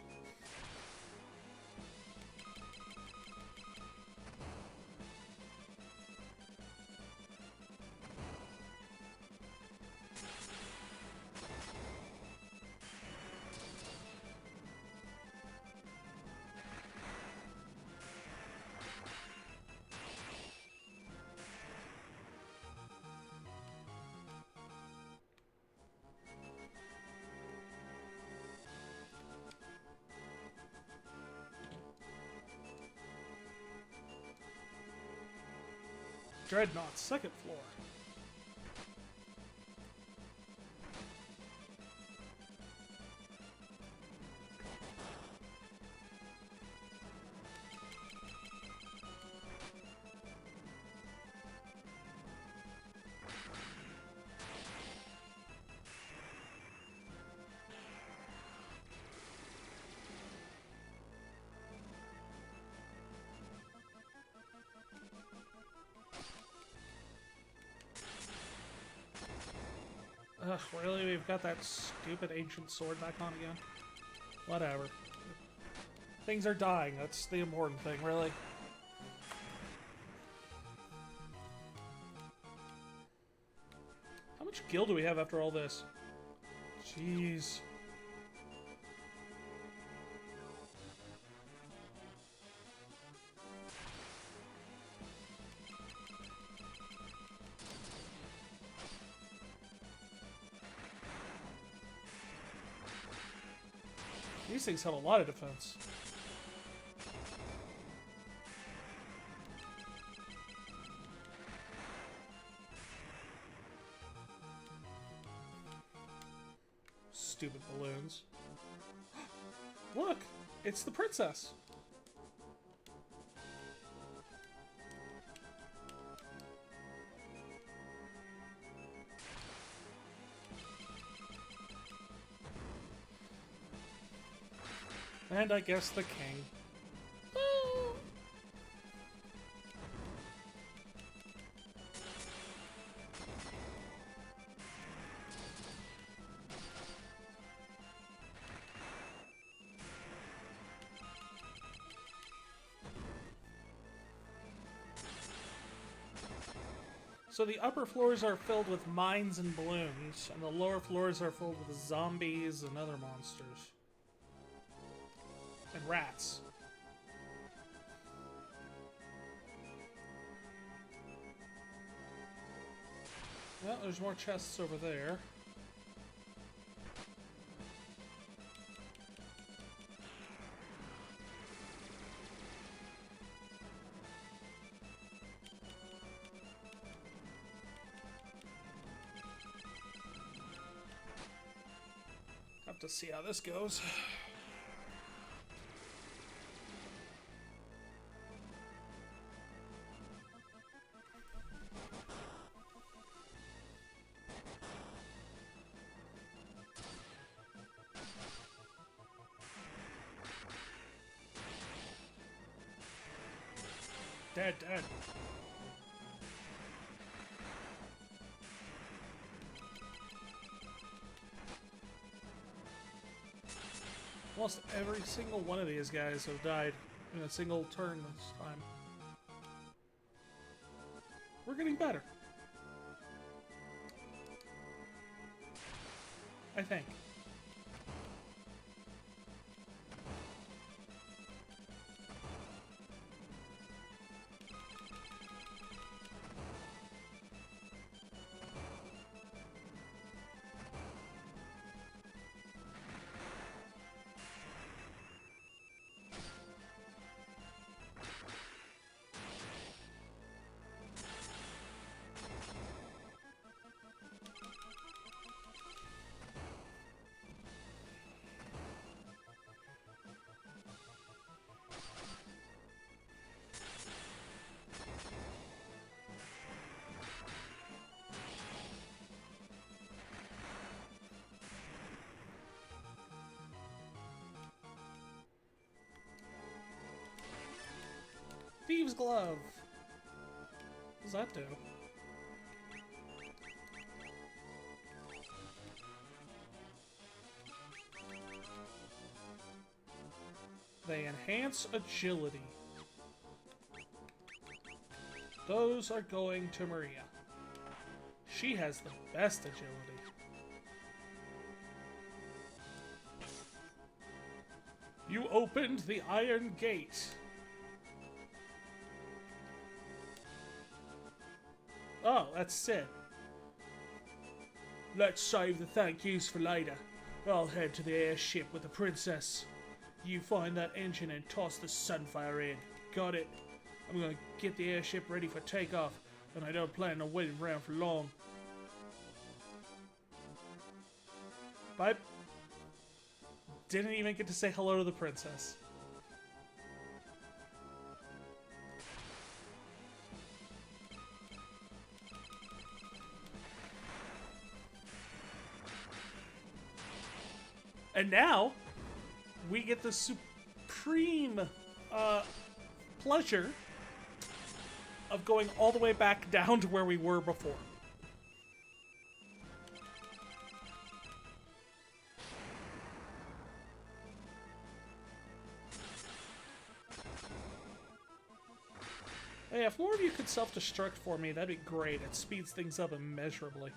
Dreadnaught, second floor. Ugh, really? We've got that stupid ancient sword back on again? Whatever. Things are dying. That's the important thing, really. How much gil do we have after all this? Jeez. These things have a lot of defense. Stupid balloons. Look! It's the princess! And I guess the king. So the upper floors are filled with mines and balloons, and the lower floors are filled with zombies and other monsters. And rats. Well, there's more chests over there. Have to see how this goes. Dead, dead. Almost every single one of these guys have died in a single turn this time. We're getting better. I think. Thieves' Glove! What does that do? They enhance agility. Those are going to Maria. She has the best agility. You opened the Iron Gate. Oh, that's Sid. Let's save the thank yous for later. I'll head to the airship with the princess. You find that engine and toss the Sunfire in. Got it. I'm gonna get the airship ready for takeoff, and I don't plan on waiting around for long. But didn't even get to say hello to the princess. And now, we get the supreme pleasure of going all the way back down to where we were before. Hey, if more of you could self-destruct for me, that'd be great. It speeds things up immeasurably.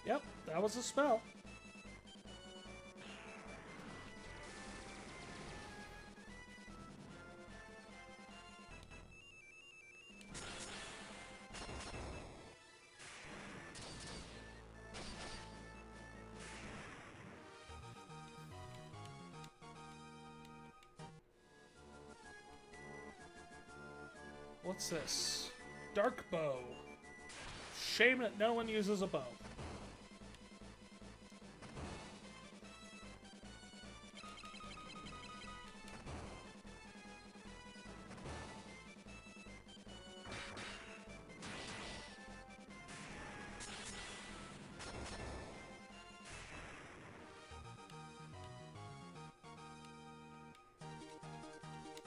Yep, that was a spell. What's this? Dark bow. Shame that no one uses a bow.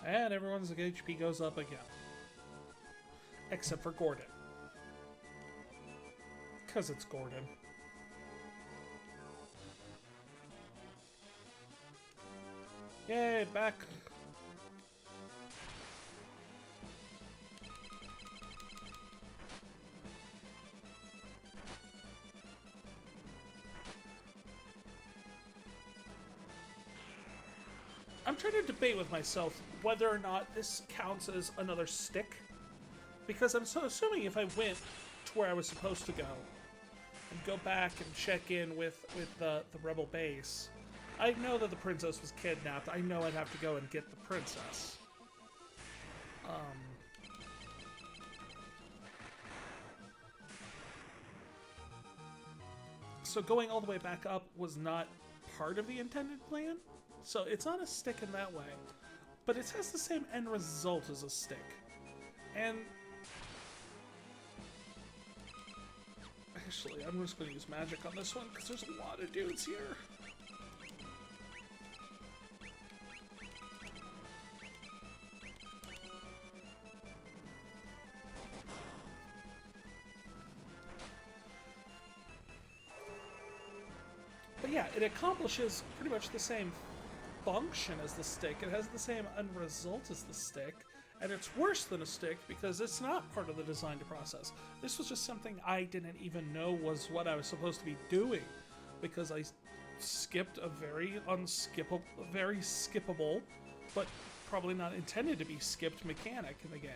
And everyone's HP goes up again. Except for Gordon. Because it's Gordon. Yay, back. I'm trying to debate with myself whether or not this counts as another stick. Because I'm so assuming if I went to where I was supposed to go and go back and check in with the rebel base, I know that the princess was kidnapped. I know I'd have to go and get the princess. So going all the way back up was not part of the intended plan. So it's not a stick in that way. But it has the same end result as a stick. And actually, I'm just going to use magic on this one, because there's a lot of dudes here. But yeah, it accomplishes pretty much the same function as the stick. It has the same end result as the stick. And it's worse than a stick because it's not part of the design process. This was just something I didn't even know was what I was supposed to be doing, because I skipped a very skippable, but probably not intended to be skipped mechanic in the game.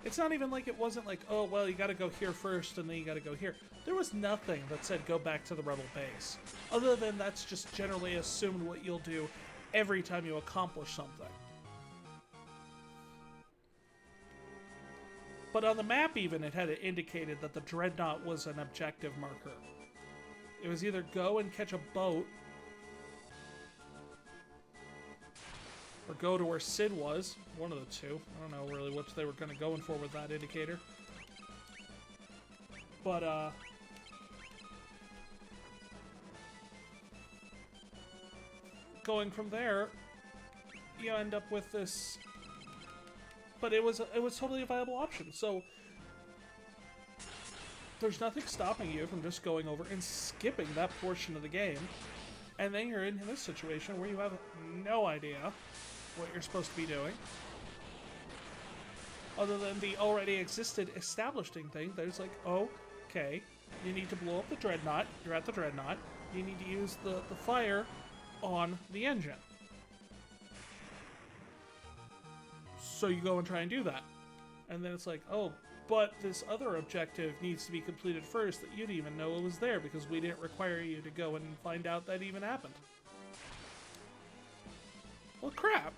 It's not even like it wasn't like, oh, well, you gotta go here first and then you gotta go here. There was nothing that said go back to the rebel base. Other than that's just generally assumed what you'll do every time you accomplish something. But on the map even, it had indicated that the Dreadnaught was an objective marker. It was either go and catch a boat, or go to where Sid was. One of the two. I don't know really what they were going to go in for with that indicator. But, going from there, you end up with this. But it was totally a viable option. So there's nothing stopping you from just going over and skipping that portion of the game. And then you're in this situation where you have no idea what you're supposed to be doing. Other than the already existed establishing thing that is like, oh, okay, you need to blow up the Dreadnaught. You're at the Dreadnaught. You need to use the fire on the engine. So you go and try and do that. And then it's like, oh, but this other objective needs to be completed first that you didn't even know it was there because we didn't require you to go and find out that even happened. Well, crap.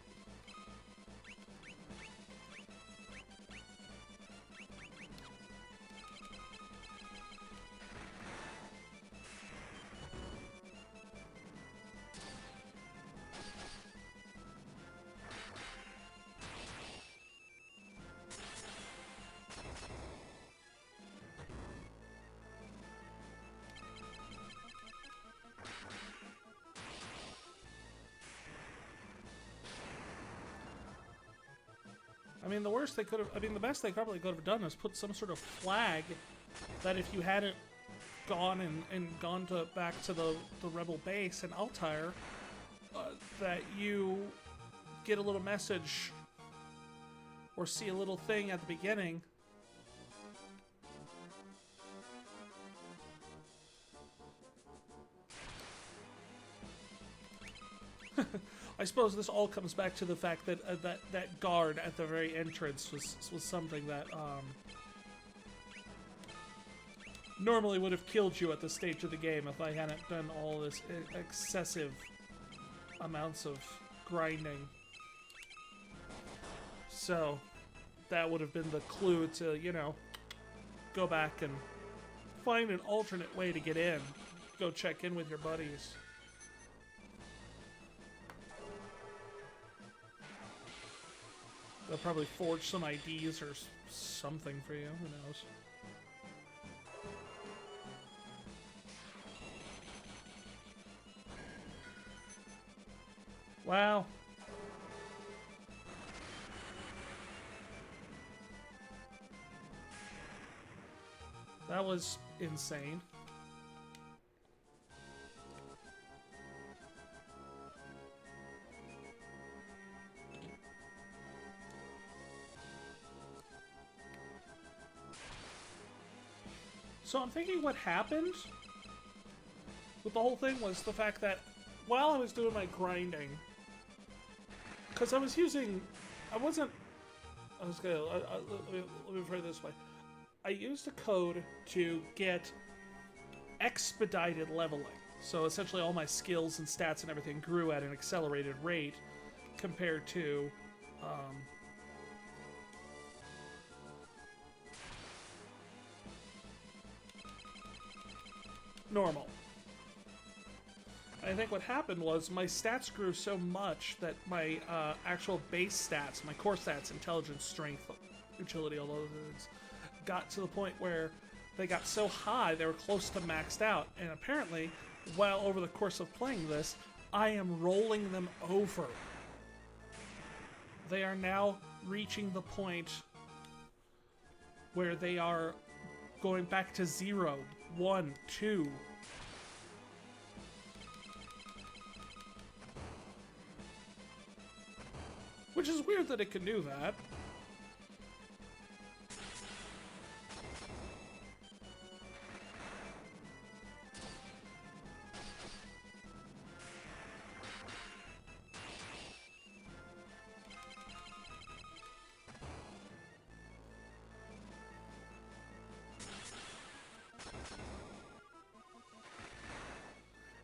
I mean, the worst they could have... I mean, the best they probably could have done is put some sort of flag that if you hadn't gone and gone back to the rebel base in Altair, that you get a little message or see a little thing at the beginning. I suppose this all comes back to the fact that that guard at the very entrance was something that normally would have killed you at this stage of the game if I hadn't done all this excessive amounts of grinding. So that would have been the clue to, you know, go back and find an alternate way to get in. Go check in with your buddies. They'll probably forge some IDs or something for you. Who knows? Wow. That was insane. So I'm thinking what happened with the whole thing was the fact that while I was doing my grinding, because I was using, let me put it this way. I used a code to get expedited leveling. So essentially all my skills and stats and everything grew at an accelerated rate compared to normal. I think what happened was my stats grew so much that my actual base stats, my core stats, intelligence, strength, agility, all those things, got to the point where they got so high they were close to maxed out. And apparently, while over the course of playing this, I am rolling them over. They are now reaching the point where they are going back to 0, 1, 2. Which is weird that it can do that.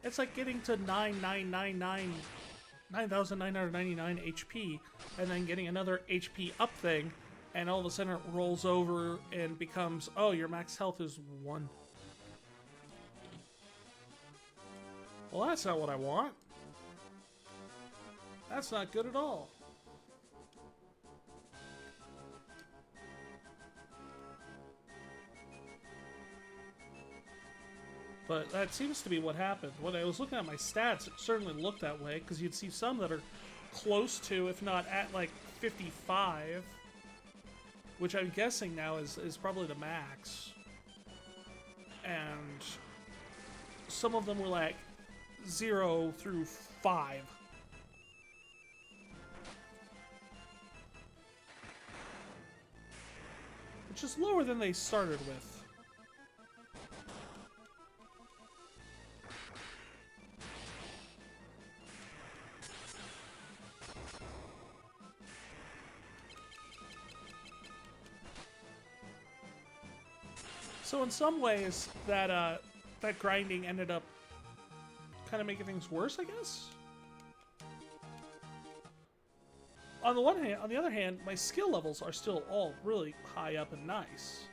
It's like getting to 9,999 HP, and then getting another HP up thing, and all of a sudden it rolls over and becomes, oh, your max health is 1. Well, that's not what I want. That's not good at all. But that seems to be what happened. When I was looking at my stats, it certainly looked that way, because you'd see some that are close to, if not at, like, 55, which I'm guessing now is probably the max. and some of them were like 0 through 5. Which is lower than they started with. So in some ways, that grinding ended up kind of making things worse, I guess. On the other hand, my skill levels are still all really high up and nice.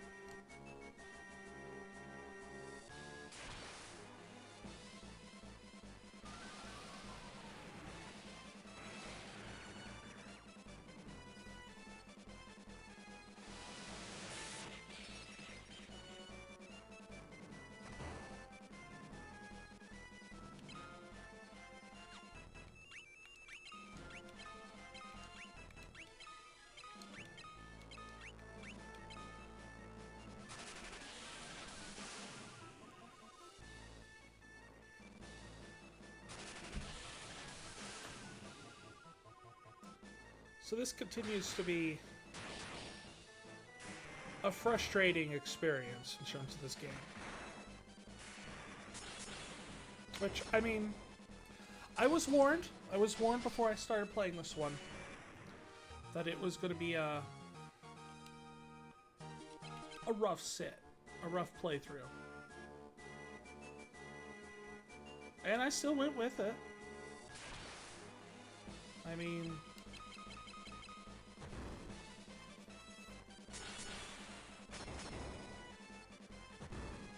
So this continues to be a frustrating experience in terms of this game. Which, I mean, I was warned before I started playing this one that it was going to be a rough a rough playthrough. And I still went with it. I mean,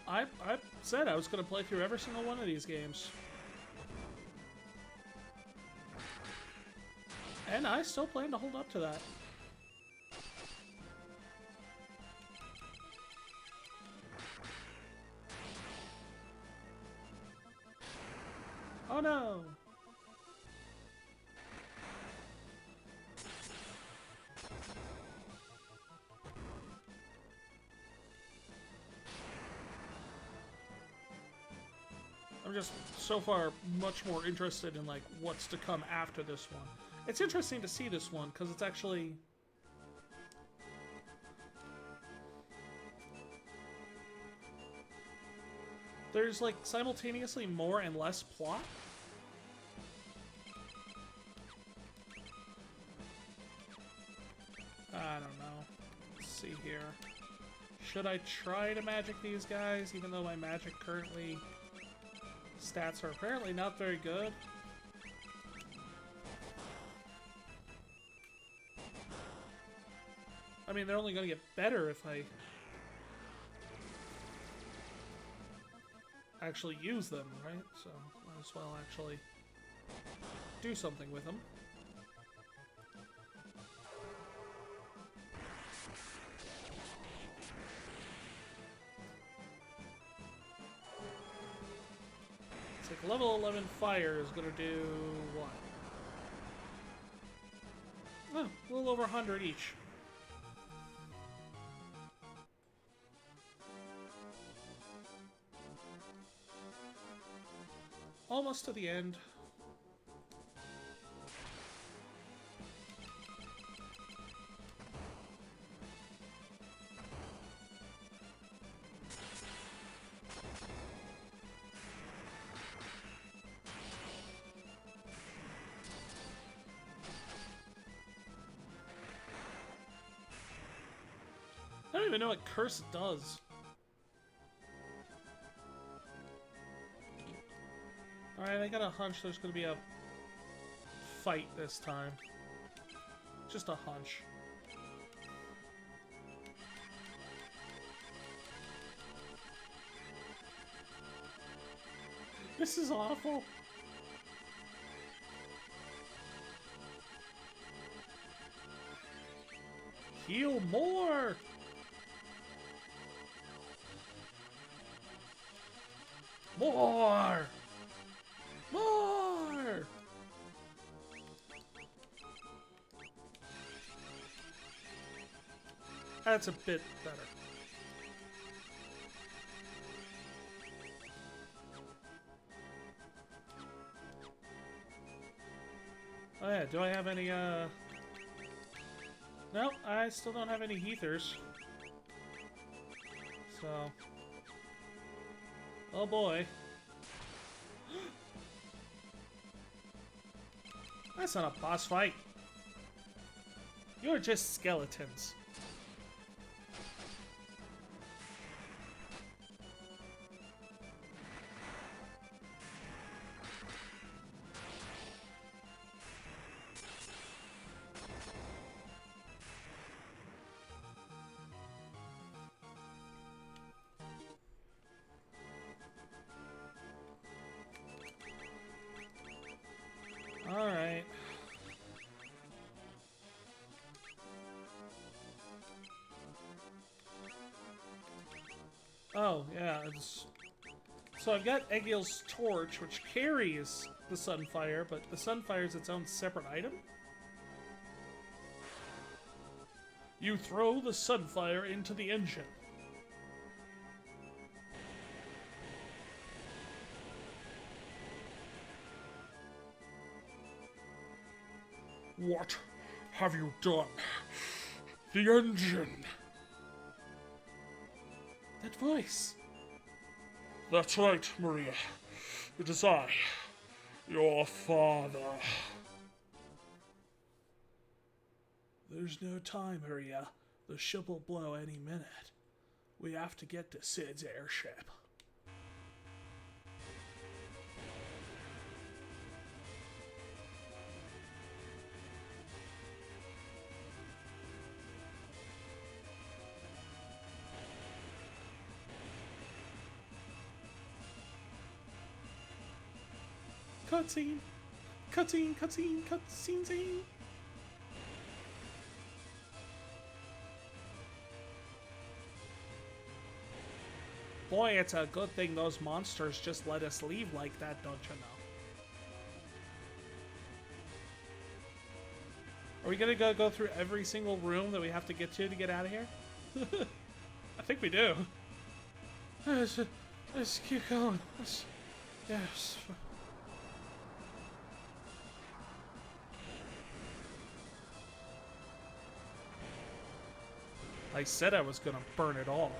I said I was going to play through every single one of these games. And I still plan to hold up to that. Oh no! I'm just so far much more interested in like what's to come after this one. It's interesting to see this one because it's actually there's like simultaneously more and less plot. I don't know. Let's see here. Should I try to magic these guys even though my magic currently stats are apparently not very good? I mean, they're only going to get better if I actually use them, right? So, might as well actually do something with them. It's like level 11 fire is going to do what? Oh, a little over 100 each. Almost to the end. I don't even know what curse does. Alright, I got a hunch there's going to be a fight this time. Just a hunch. This is awful. Heal more! More! More! That's a bit better. Oh yeah, do I have any, No, I still don't have any heathers. So... Oh boy. That's not a boss fight. You're just skeletons. Alright. Oh, yeah, so I've got Egil's torch, which carries the Sunfire, but the Sunfire is its own separate item? You throw the Sunfire into the engine. What have you done? The engine! That voice! That's right, Maria. It is I, your father. There's no time, Maria. The ship will blow any minute. We have to get to Sid's airship. Cutscene! Cutscene, cutscene, cutscene, scene! Boy, it's a good thing those monsters just let us leave like that, don't you know? Are we gonna go through every single room that we have to get get out of here? I think we do. Let's keep going. Yes. I said I was gonna burn it all.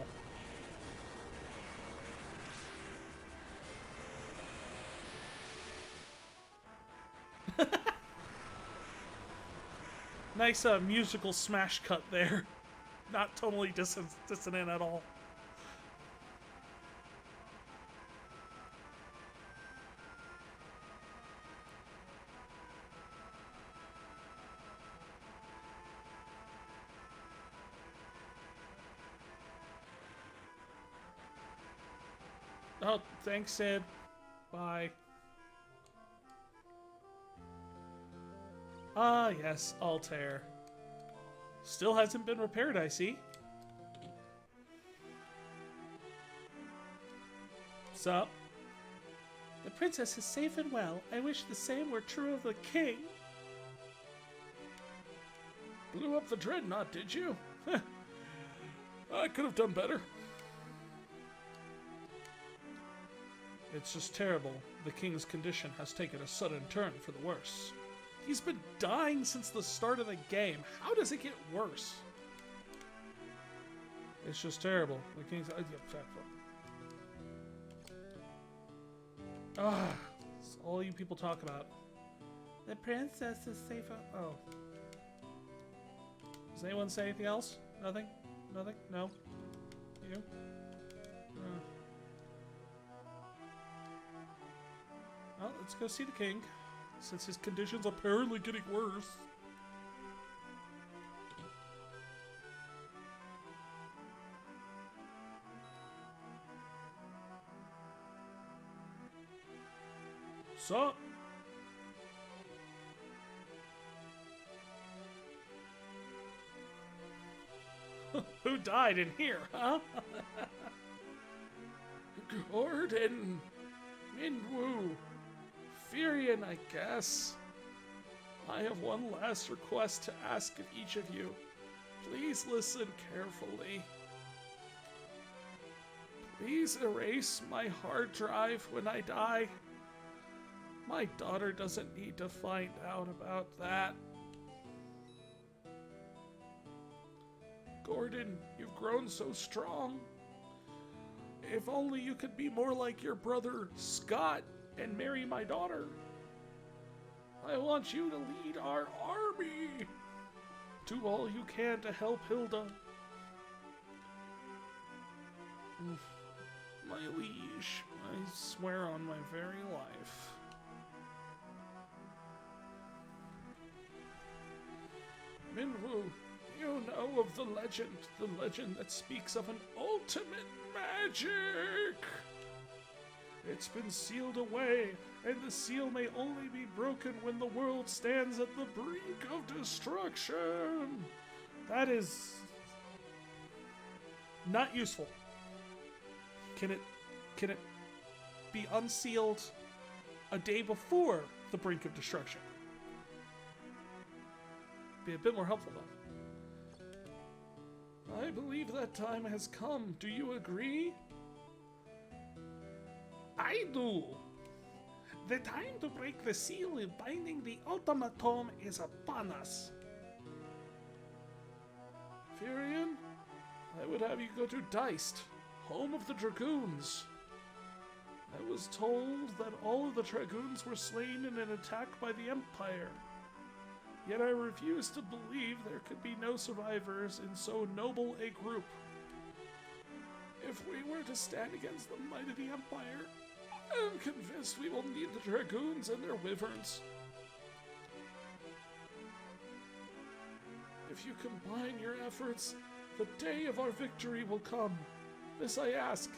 Nice musical smash cut there. Not totally dissonant at all. Oh, thanks, Sid. Bye. Ah, yes, Altair. Still hasn't been repaired, I see. Sup? The princess is safe and well. I wish the same were true of the king. Blew up the Dreadnaught, did you? I could have done better. It's just terrible. The king's condition has taken a sudden turn for the worse. He's been dying since the start of the game. How does it get worse? It's just terrible. The king's... It's all you people talk about. The princess is safe... Oh. Does anyone say anything else? Nothing? Nothing? No? You? Well, let's go see the king, since his condition's apparently getting worse. Sup? Who died in here, huh? Gordon. Minwoo. Furion, I guess. I have one last request to ask of each of you. Please listen carefully. Please erase my hard drive when I die. My daughter doesn't need to find out about that. Gordon, you've grown so strong. If only you could be more like your brother Scott and marry my daughter. I want you to lead our army. Do all you can to help Hilda. My liege, I swear on my very life. Minwu, you know of the legend that speaks of an ultimate magic. It's been sealed away, and the seal may only be broken when the world stands at the brink of destruction. That is not useful. Can it be unsealed a day before the brink of destruction? Be a bit more helpful though. I believe that time has come. Do you agree? I do. The time to break the seal in binding the ultimatum is upon us. Furion, I would have you go to Deist, home of the Dragoons. I was told that all of the Dragoons were slain in an attack by the Empire. Yet I refuse to believe there could be no survivors in so noble a group. If we were to stand against the might of the Empire, I'm convinced we will need the Dragoons and their wyverns. If you combine your efforts, the day of our victory will come. This I ask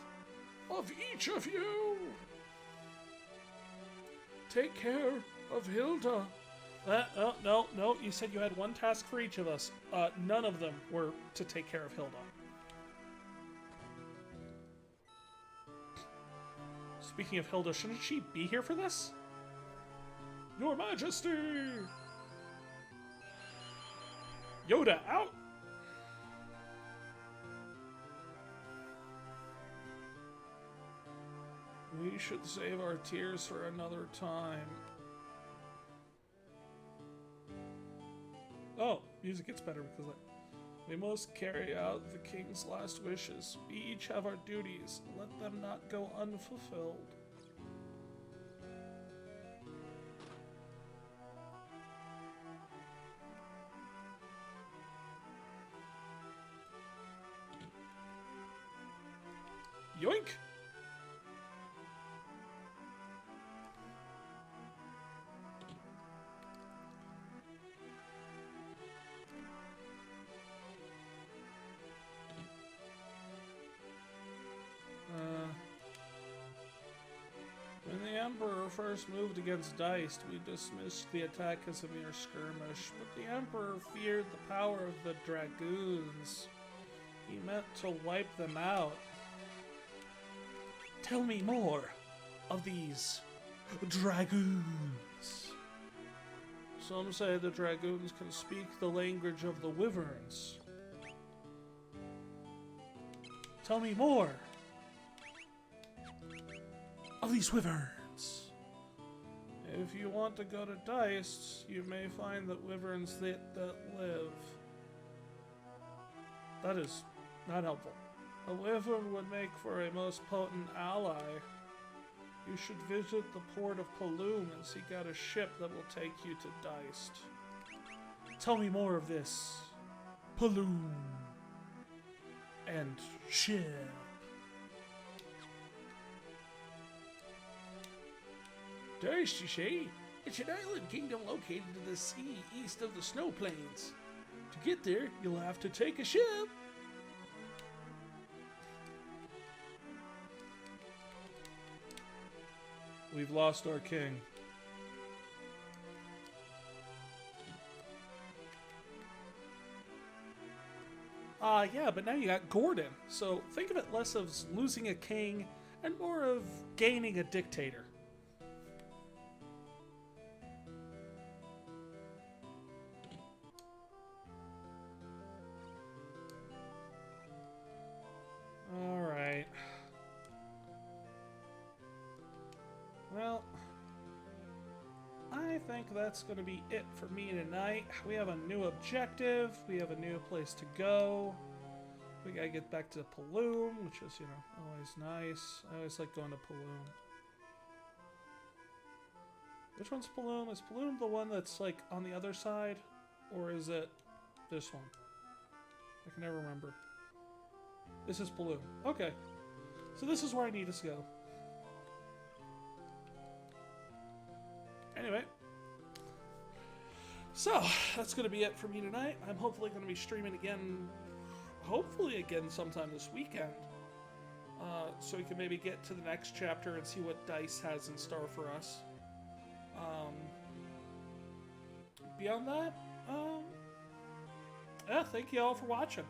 of each of you. Take care of Hilda. No, you said you had one task for each of us. None of them were to take care of Hilda. Speaking of Hilda, shouldn't she be here for this? Your Majesty! Yoda, out! We should save our tears for another time. Oh, music gets better because we must carry out the king's last wishes. We each have our duties. Let them not go unfulfilled. Yoink! When the Emperor first moved against Deist, we dismissed the attack as a mere skirmish, but the Emperor feared the power of the Dragoons. He meant to wipe them out. Tell me more of these Dragoons. Some say the Dragoons can speak the language of the wyverns. Tell me more of these wyverns. If you want to go to Deist, you may find that wyverns that live. That is not helpful. A wyvern would make for a most potent ally. You should visit the port of Paloom and seek out a ship that will take you to Deist. Tell me more of this Paloom and ship. Deist, you say? It's an island kingdom located in the sea east of the snow plains. To get there, you'll have to take a ship. We've lost our king. Yeah, but now you got Gordon. So think of it less of losing a king and more of gaining a dictator. Alright. Well, that's going to be it for me tonight. We have a new objective. We have a new place to go. We got to get back to Paloom, which is, you know, always nice. I always like going to Paloom. Which one's Paloom? Is Paloom the one that's, like, on the other side? Or is it this one? I can never remember. This is Paloom. Okay. So this is where I need us to go. Anyway. So, that's going to be it for me tonight. I'm hopefully going to be streaming again, hopefully again sometime this weekend. So we can maybe get to the next chapter and see what DICE has in store for us. Beyond that, yeah, thank you all for watching.